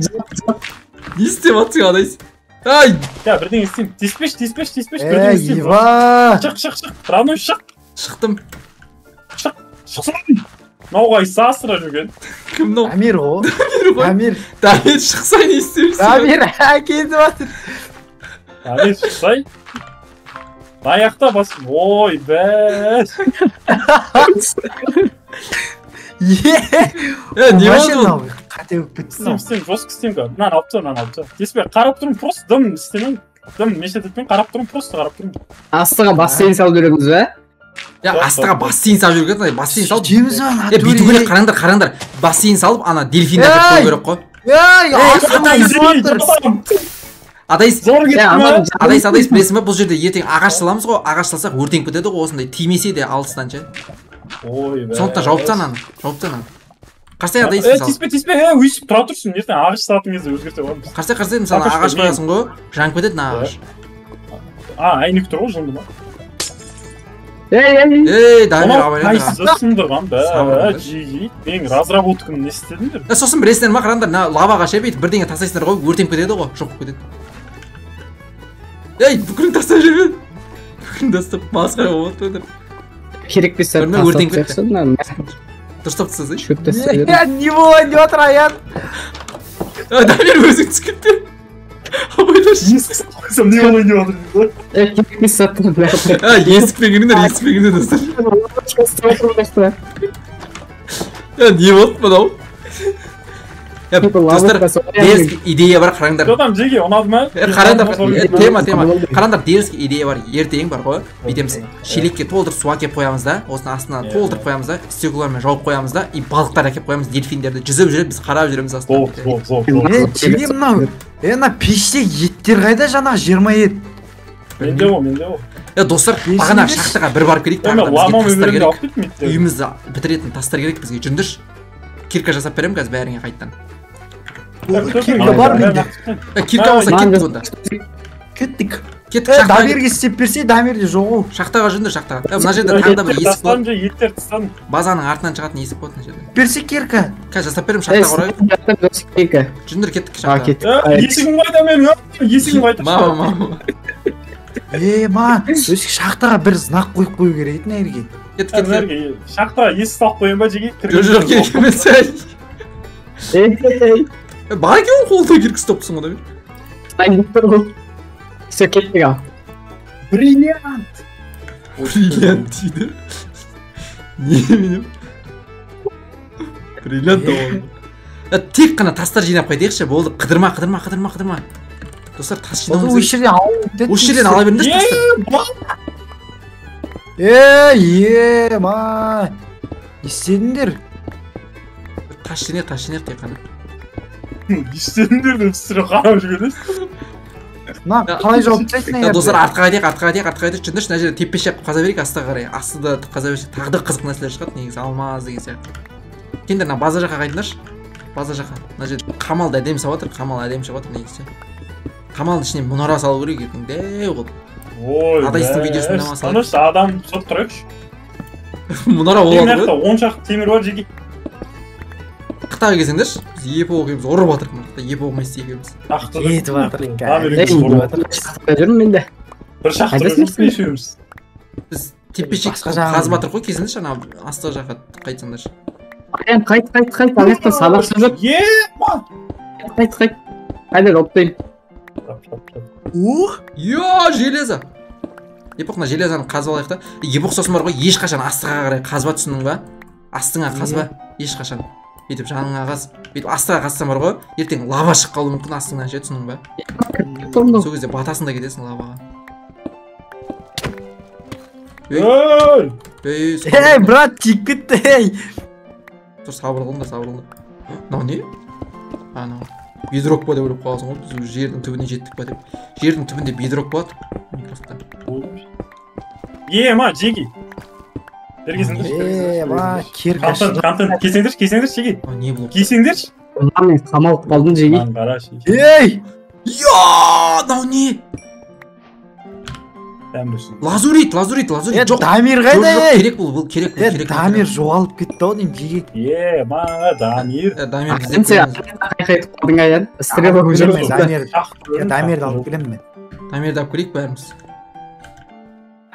Не істеп атсың адайс? Ай! Я, бірден істейм. Тиспеш, бірден істейм. Еба! Шық. Равной шық. Шықтым. Шықсын. Науғай сасыра жүрген. Кім мынау? Дамир ғой. Дамир. Дамир шықсай не істейміз? Дамир кетіп жатыр. Дамир шықсай. Аяқта басым. Ой, бәс. Не болды? Қате өп кетсін. Істейм, жосық істейм ка. Мынаны алып тұр. Теспе, қарап тұрмын, просто дым істемейм. Дым мешет етпен қарап тұрмын, просто қарап тұрмын. Астыға бассейн салып жүрегіміз бе? Астыға бассейн салып жүрген, бассейн салып. Жеміз ана. Бүйту керек, қараңдар. Бассейн салып, ана дельфиндерді қою керек қой. Адайс білесің ба, бұл жерде ертең ағаш саламыз ғой, ағаш салсақ өртеніп кетеді ғой, осындай тимесе де алыстан ше. Ой, бә. Сондықтан жауып тан. Қарсай адайс мысалы. Теспе, өйсіп тұра тұрсын, ертең ағаш салатын кезде өзгерте боламыз. Қарсай, мысалы ағаш қоясың ғой, жанып кетеді на ағаш. Әйнек тұр ғой жылды ма? Ей, Дамир абайлар. Қайсысы сындырған бә, жиги. Мен разработканы не істедіңдер? Сосын білесіңдер ма, қараңдар, лаваға ше бүйтіп бірдеңе тастайсыңдар ғой, өртеніп кетеді ғой, жоқ кетеді. Ей, бүкілін тастап жүрген. Бүкілін тастап, масқара болып отыр. Керек бес сәт Өртеніп кетті. тастап Дұрыстап тастасай. шөп тастап Не болайын деп жатыр аян. Дамир өзің түсіп кетті. Абайлар Есік қойсам не болайын деп жатыр. керек бес сәт есікпен кіріңдер достар. Не болды мынау? Достар, дерзкий идея бар, қараңдар. Жотам жеге, ұнады ма? Қараңдар, тема. Қараңдар, дерзкий идея бар, ертең бар ғой. Бүйтеміз, шелекке толтырып су әкеп қоямыз да, осының астынан толтырып қоямыз да, стеклармен жауып қоямыз да, и балықтар әкеп қоямыз, дельфиндерді жүзіп жүреді, біз қарап жүреміз астынан. Жеге мынау. Ана пеште еттер қайда жаңағы 20 ет. Менде о. Достар, бағана шахтаға бір барып келейік, тағы да бізге тастар керек. Үйімізді Үйімізді бітіретін тастар керек бізге, жүріңдерші. Кирка жасап беремін қазір бәріңе қайттан. Кирка бар менде. Кирка болса кеттік онда. Кеттік. Кеттік шахтаға. Дамирге істеп берсе, Дамирде жоқ ол. Шахтаға жүріңдер, шахтаға. Мына жерде тағы да бір есік болады. Еттер тастадым. Базаның артынан шығатын есік болады мына жерде. Берсе Кирка. Қазір жасап беремін шахтаға орай. Жүріңдер, кеттік шахтаға. Есігім қайда мен? Есігім қайда? Мама. Ма, өсік шахтаға бір знак қойып қою керек етін әрге. Кеттік. Шахтаға есік салып қойын ба жеге? Жоқ, керек емес әй. Бар екен қолда кирка ұстапсың ғой Дамир. Все кеттік ал. Бриллиант дейді. Не менем? Бриллиант да тек қана тастар жинап қайтайықшы, болды. Қыдырма. Достар, тас жинауымыз Осы жерден алып осы жерден ала беріңдерші тастар. Ма. Не істедіңдер? Тас жинайық тек қана. істедіңдер деп сіздер қарап жүргенсіз. Мына қалай жауып тастайсың Достар, артқа қайтайық. Жүріңдерші, мына жерде теппешек қаза берейік, астыға қарай. Астыда қаза берсек тағы да қызық нәрселер шығады, негізі алмаз деген сияқты. Келіңдер, мына база жаққа қайтыңдаршы. База жаққа. Мына жерде қамалды әдемі салып жатыр, қамал әдемі шығып жатыр негізі. Қамалдың ішіне мұнара салу керек ертең, дәу қылып. Ой, Адайстың видеосын да масалады. Таныш адам сот тұрайықшы. Мұнара болады ғой. 10 шақты темір бар жеге. Қытайға келсеңдерші, біз епі оқимыз, ұрып жатырмыз, епі оқымайсыз екеуміз. Кетіп жатыр. жүрмін менде. Бір шақты жүрміз. Біз теппешек қазып жатыр ғой, келсеңдерші, ана астығы жаққа қайтсаңдаршы. Қайт, аяқта сабақ жүріп. Қайт. Қайда жоптайын. Железа. Епоқ, мына железаны қазып алайық та. Епоқ сосын бар ғой, ешқашан астыға қарай қазба түсінің ба? Астыңа қазба, ешқашан. Бүйтіп жаныңа қаз, бүйтіп астыға қазсам бар ғой, ертең лава шығып қалуы мүмкін астыңнан ше, түсінің ба? Сол кезде батасын да кетесің лаваға. Брат, тиіп кетті, Тұр, сабыр қылыңдар. Мынау не? Анау. Бедрок па деп ойлап қаласың ғой. Біз жердің түбіне жеттік па деп. Жердің түбінде бедрок болады. Майнкрафтта. Ма, Джеги. Бергесіңдерші. Ма, киркаш. Контент кесеңдерші, Джеги. Не болып? Кесеңдерші. Мен қамалып қалдым Джеги. Қарашы. Ей! Мынау не? Дәмдірсің. Лазурит. Жоқ. Дамир қайда? Керек бұл керек. Дамир жоғалып кетті ау деймін Джеги. Ма, Дамир. Дамир Сен қайтып қалдың аян. Стрела болып жүрміз. Дамирді алып келемін мен. Дамирді алып келейік бәріміз.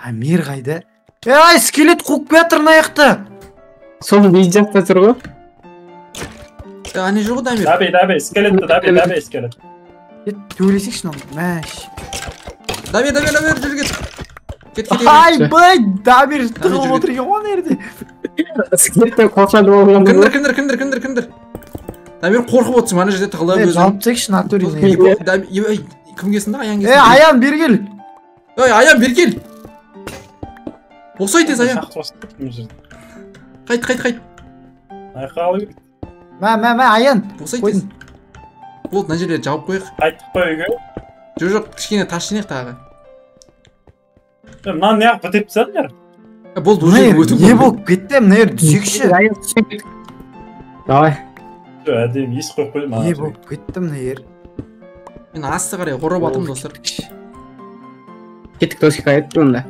Дамир қайда? Ай, скелет қуып жатыр мына жақта. Соны бейт жақта тұр ғой. Ане жоқ Дамир. Дабей, скелет. Төйлесекші мынаны. Мәш. Дамир, жүр кет. Ай, бай, Дамир тығылып отыр екен ғой ана жерде. Скелеттен қоршанып алған ғой. Кімдір? Дамир қорқып отырсың, ана жерде тығылып өзің. Жалып тексші натуризм. Кім келсін да, Аян келсін. Аян бері кел. Аян бері кел. Босай тез Аян. Қайт. Мә, Аян. Босай тез. Болды, мына жерде жауып қойық. Қайттық па үйге? Жоқ, кішкене тас жинайық тағы. Мынаны неғып бітеп тастадыңдар? Болды, Не болып кетті, мына жер түсекші. Давай. Әдем ес қойып қойдым. Не болып кетті мына жер. Мен асты қарай қорап атым достар. Кеттік досқа айтты онда.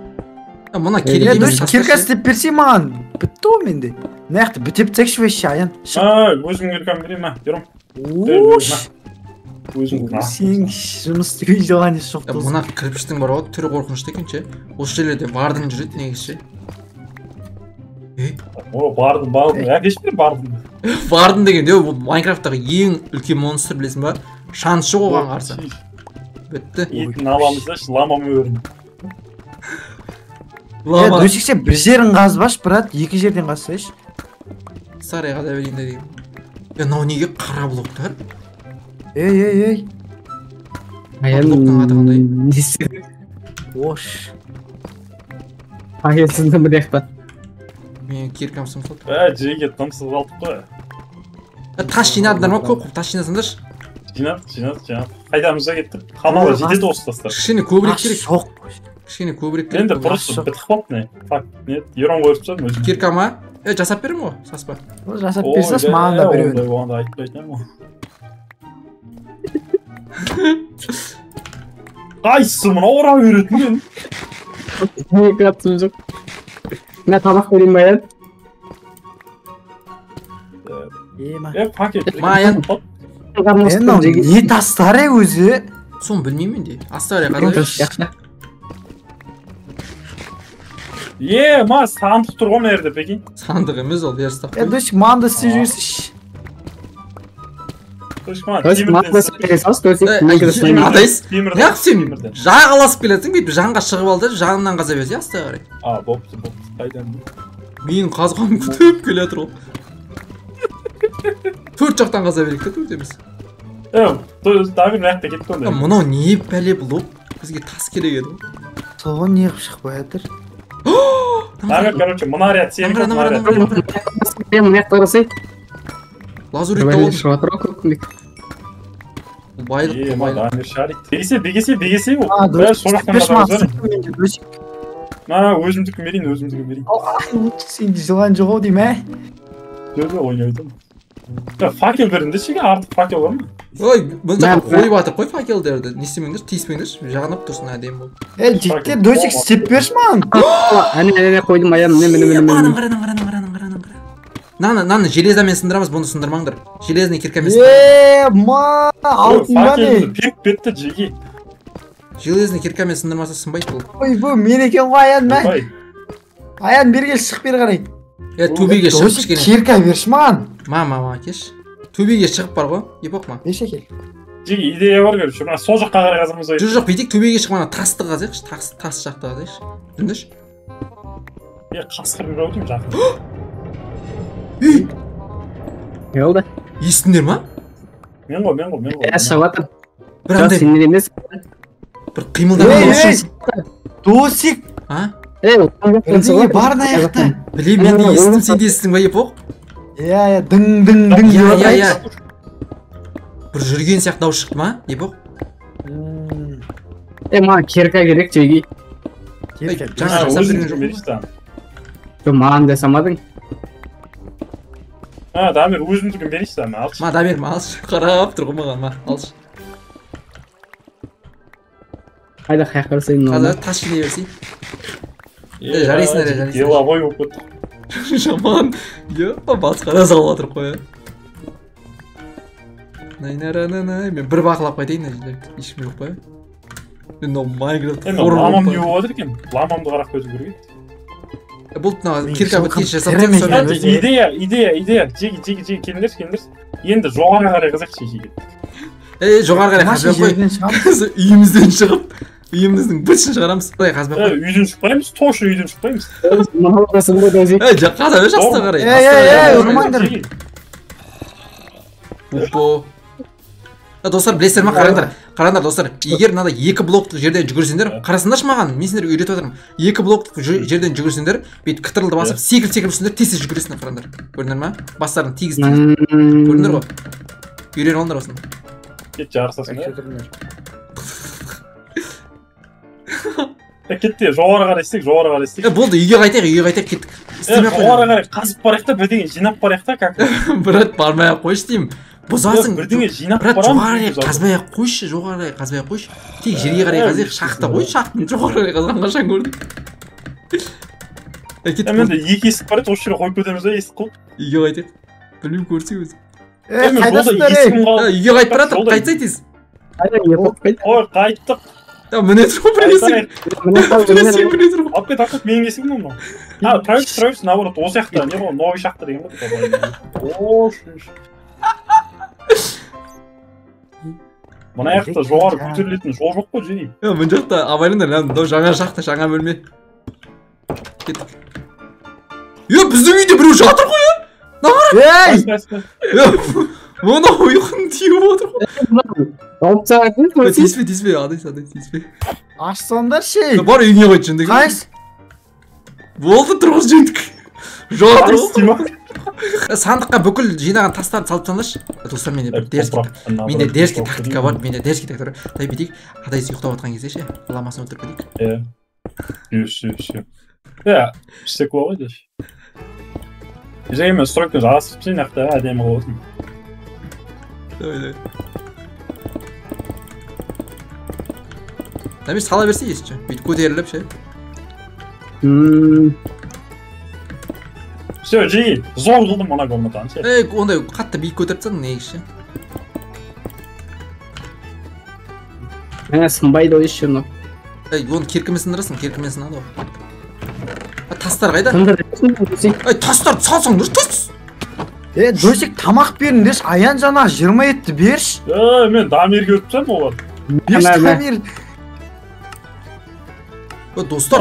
Мына керек емес. Кирка істеп берсей маған. Бітті ғой менде. Мына жақты бітеп тексші веші Аян. Өзім киркам берейін ма? Берім. Сен жұмыс істеуге жоған еш жоқ досым. Мына кірпіштің бар ғой, түрі қорқынышты екен ше. Осы жерлерде бардың жүреді негізі ше. Бардың. Әкеш бер бардың. Бардың деген ол Майнкрафттағы ең үлкен монстр білесің ба? Шансы оған қарсы. Бітті. Етін аламыз да, ламамы өрін. Дөшекше бір жерін қазбаш, брат, екі жерден қазсайш. Сарайға да берейін деген. Мынау неге қара блоктар? Ей. Блоктың аты қандай? Не істеді? Ош. Аясында бір яқта. Мен киркам сымсылды. Джеге тымсыз қалдық қой. Тас жинадыңдар ма? Көп тас жинасыңдаршы. Жинадық. Қайдамызға кеттік. Қамала жетеді осы тастар. Кішкене көбірек керек. Жоқ. Кішкене көбірек керек. Енді бұрысы бітік қалды не? Факт, ерон қойып тастадым өзім. Кирка ма? Жасап берем ғой, саспа. Жасап берсес маған да біреу. Оған да айтпайтын ғой. Қайсы мұна ора үйретін мен? Не қатысым жоқ. Мына тамақ берейін ба Аян? Пакет. Аян. Не тастар өзі? Соны білмеймін де. Астары қадыр. Ма, сандық тұр ғой мәрді, пекин. Сандық емес ол, верстақ қой. Дөшік маған да істеп жүрсіш. Неғып сен жағаласып келесің, бүйтіп жанға шығып алды, жанынан қаза берсе, асты қарай. Бопты, қайдан. Мен қазғанын күтіп келе жатыр ол. Төрт жақтан қаза берейік те, төрт емес. Дамир мәртті кетті ондай. Мұнау не бәле блок? Бізге тас керек еді. Соған неғып шықпай жатыр. Дамир, короче, мұна ряд сенің Мына яқта қарасай. Лазурит тауып. Шығатыр ғой көпкіндік. Байлық. Дамир шарик. Бегесе ол. Өзімдікі берейін. Сенде жылан жоқ ау дейм, ә? Жоқ, ойнайдым. Факел берінде шеге артық факел бар ма? Ой, бұл жаққа қойып атыр, қой факелдерді. Не істемеңдер, тиіспеңдер, жағынап тұрсын әдейім болып. Жігіттер, дөшік істеп берші маған. Әне қойдым Аян, Қараның. Наны железамен сындырамыз, бұны сындырмаңдар. Железный киркамен сындырамыз. Ма, алтын ба не? Факелді пек бетті жеге. Железный киркамен сындырмаса сынбайды бұл. Ой, бұл мен екен ғой Аян, мә? Аян бергел шығып бері қарай. Төбеге шығып кішкене. Кирка берші маған. Ма, кеш. Төбеге шығып бар ғой, епоқ ма? Еше кел. Жеге идея бар көріп, мына сол жаққа қарай қазымыз ой. Жоқ, бейтек төбеге шығып ана тасты қазайықшы, тас жақты қазайықшы. Дүндіш? Қасқыр бір өтім жақын. Не oldu? Естіңдер ма? Мен ғой. Шығыватыр. Бір андай Сенен емес. бір қимылдар. Досик. Неге бар мына жақта? Білем, мен де естім, сен де естің ба епоқ? Дың деп жатыр. бір жүрген сияқты дауыс шықты ма? Не боқ? Маған кирка керек жеги. Жаңа жасап жүрген жоқ. Маған да самадың. Дамир өзімдікін берейсіз да, алшы. Ма, Дамир, алшы. Қарап тұр ғой маған, ма, алшы. Қайда қаяқ көрсейін оны. Қазір тас жинай берсей. Жарайсың әрі, жарайсың. Деловой болып кетті. Жаман. Епа, басқа да салып атыр қоя. Мен бір бақылап қайтайын, ешкім жоқ қоя. Мен Майнкрафт хоррор ламам не болып отыр екен? Ламамды қарап көзі көрген. Бұл кирка біткеш жасап идея жеги келіңдерші. Енді жоғары қарай қызық шешеге. Жоғары қарай қазбай қой. Үйімізден шығып, үйіміздің бітшін шығарамыз. Құдай қазбай қой. Үйден шықпаймыз, тошы үйден шықпаймыз. Қаза өш аста қарай. Ұрмаңдар. Достар, білесіздер ма? Қараңдар достар, егер мынада 2 блоктық жерден жүгірсеңдер, қарасыңдаршы маған, мен сендерге үйретіп отырмын. 2 блоктық жерден жүгірсеңдер, бүйтіп кытырлды басып, секіріп түсіңдер, тез жүгіресіңдер, қараңдар. Көрдіңдер ма? Бастарын тигіз. Көрдіңдер ғой? Үйреніп алыңдар осыны. Кет жарысасың. Кетті, жоғары қарай істейік. Болды, үйге қайтайық, кеттік. Жоғары қарай қазып барайық та, бірдеңе жинап барайық та, как? Брат, бармай-ақ қойшы деймін. Бұзасың. Бірдеңе жинап барамыз. барамыз. Брат, қазбай-ақ қойшы, жоғары қарай қазбай-ақ қойшы. Тек жерге қарай қазайық, шақты қой, шақтың жоғары қарай қазған қашан көрдім. Мен де 2 есік бар еді, осы жерге қойып кетеміз ба, есік қой. Үйге қайтайық. Білмеймін, көрсек өзі. Қайдасыңдар, Үйге қайтып баратыр, қайтсай тез. Ой, қайттық. Міне тұр ғой, міне тұр ғой. Алып кет, менің есігім оны. Травис, наоборот, осы жақта, не ғой, новый шақты деген ба? Мына жақта жоғары көтерілетін жол жоқ қой, жеңейм. Мына жақта абайлаңдар, жаңа шақты, жаңа бөлме. Кеттік. Біздің үйде біреу жатыр ғой, Мұны ұйқын тиіп отыр ғой. Тиіспе, адай тиіспе. ашсаңдар ше. Бар үйіне қойт жөндегі. Қайс? Болды, тұрғыз жөндік. Жатыр ғой. Сандыққа бүкіл жинаған тастарды салып тастаңдаршы. Достар, менде дерзкий тактика бар, Тай бетейік, адайсы ұйықтап отқан кезде ше, ламасын өлтіріп кетейік. Істек бол ғой деші. Жегемен стройкын жасып сен яқта әдемі қылып отырмын. Дамир, сала берсе есінші, бүйтіп көтеріліп ше. Все, жеги, зор қылдым мына комнатаны ше. Ондай қатты биік көтеріпсің, негізші. Мені сынбайды ой шыны. Оны керкімен сындырасың, керкімен сынады ғой. Тастар қайда? Тастарды салсаңдар, тас! Досик, тамақ беріңдерші, аян жана 20 етті берші. Мен Дамирге өтіпсем олар. Берші Дамир. Достар,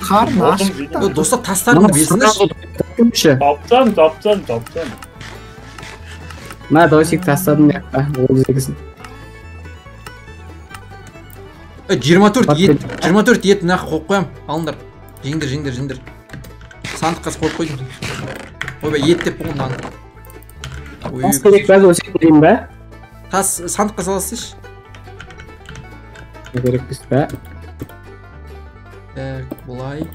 қарын ашып. Достар, тастарын берсіңдерші. Таптан. Мына Досик тастадым яқта, ол зегісін. 24 ет нақ қойып қоям, алыңдар. Жеңдер. Сандыққа қойып қойдым. Ойбай, ет деп бұғын наны. Тас керек бәз Досик дейін бә? Тас сандыққа саласыш. Керек біз бә? Бұлай.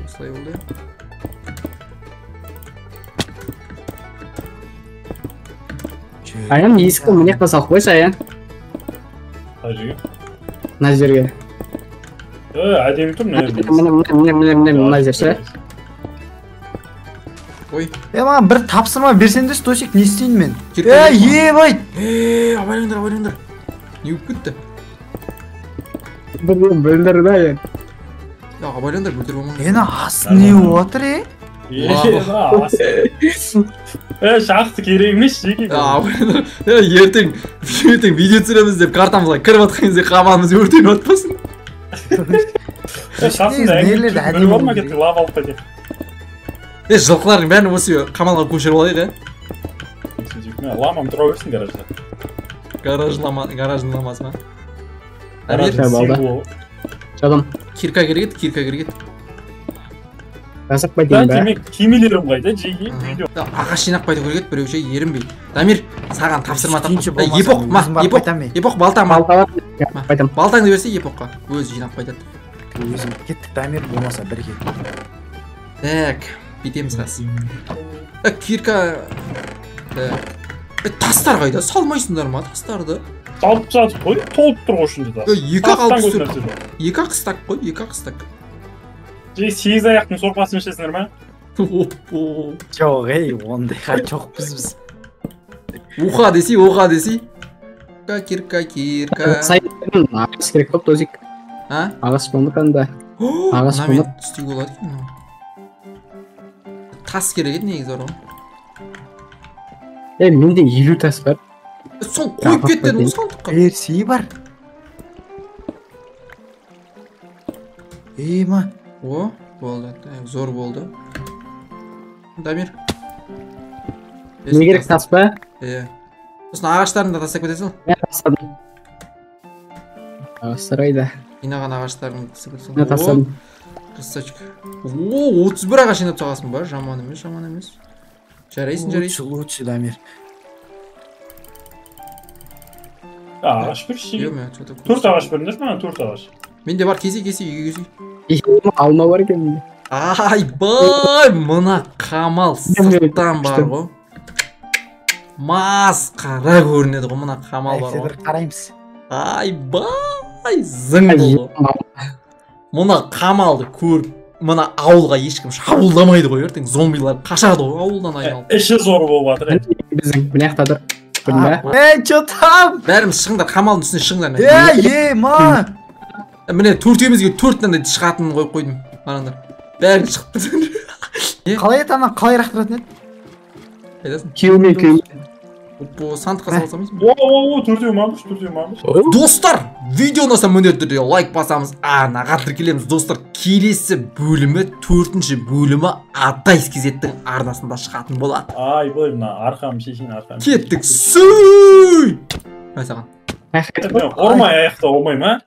Осылай болды. Аян, ескі міне қасақ қойшы, Аян. Қай Мына жерге. Әдемі тұр, мына жерше. Ой. Маған бір тапсырма берсеңдерші, Досик, не істейін мен? Ебай! Абайлаңдар. Не өп кетті? Бөліндер да, Аян. Абайлаңдар, бөлдір болмаңдар. Ені асы не отыр, Шақты керек емес, жеге. Ертең видео түсіреміз деп картамызға кіріп атқан кезде қаманымыз өртеніп атпасын. Шасында әңгімді бір бар ма кетті, лава алып қайтек. Жылқылардың бәрін осы қамалға көшіріп алайық, Ламам тұра берсін гаражда. Гараждың ламасы ма? Жадым. Кирка керек ет. жасаппай Да, дейін бе? демек кемелерім қайда жеге үйде. Ағаш жинап қайту керек еді біреуше ерінбей. Дамир, саған тапсырма Кенші тапқан. болмаса, Епок, ма, өзім барып епок, қайтамын мен. епок балта ма. Балта бар, айтам. Балтаңды берсе епокқа. Өзі жинап қайтады. Өзім кеттік Дамир болмаса бірге. Так, битеміз қазір. Кирка. Тастар қайда? Салмайсыңдар ма тастарды? Салып жатып қой, толып тұр ғой ішінде да. Екі ақ Тастан алып көп түсір. нәрсе жоқ. Екі ақ стак қой, екі ақ стак. Же 8 аяқтың сорпасын ішесіңдер ма? Оппо. Жоқ, ей, ондайға жоқпыз біз. Уха десей, оға десей. Кирка, кирка. Сайын ағаш керек болып тозик. А? Ағаш болмақан да. Ағаш Мына мен болмақ. істеуге болады екен. Тас керек еді негізі орға. Менде 50 тас бар. Сол қойып кеттің ғой сандыққа. Ерсей бар. Ма. О, болды. Зор болды. Дамир. Не керек тас па? Сосын ағаштарын да тастап кетесің. Мен тастадым. Ағаштар қайда? Жинаған ағаштарын тастап кетесің. Мен тастадым. Красавчик. О, 31 ағаш жинап тастағансың ба? Жаман емес, жаман емес. Жарайсың, жарайсың. Лучше Дамир. Ағаш бір шеге. Ё-моё, что-то 4 ағаш беріңдер ме? 4 ағаш. Менде бар, кесе, үйге кесе. Алма бар екен менде. Айбай, мына қамал сырттан бар ғой. Масқара көрінеді ғой мына қамал бар ғой. Қараймыз. Айбай, зыңды ғой. Мына қамалды көріп, мына ауылға ешкім шабуылдамайды ғой, ертең зомбилар қашады ғой ауылдан айналып. Іші зор болып жатыр. Біздің мына жақтадыр. Чо там? Бәріміз шығыңдар, қамалдың үстіне шығыңдар. Ма. Міне төртеумізге 4 таңда шығатынын қойып қойдым. Қараңдар. Бәрі шығып тұр. Қалай етамын, қалай рақтыратын еді? Қайдасың? Күйеумен. Оппо, сандыққа салсамыз ба? О, 4-еу мамыш. Достар, видео ұнаса міндетті түрде лайк басамыз, анаға тіркелеміз. Достар, келесі бөлімі, 4-ші бөлімі Адайс кезеттің арнасында шығатын болады. Ай, былай мына арқам шешін арқам. Кеттік, сүй! Мәй саған. Ормай аяқта олмай ма?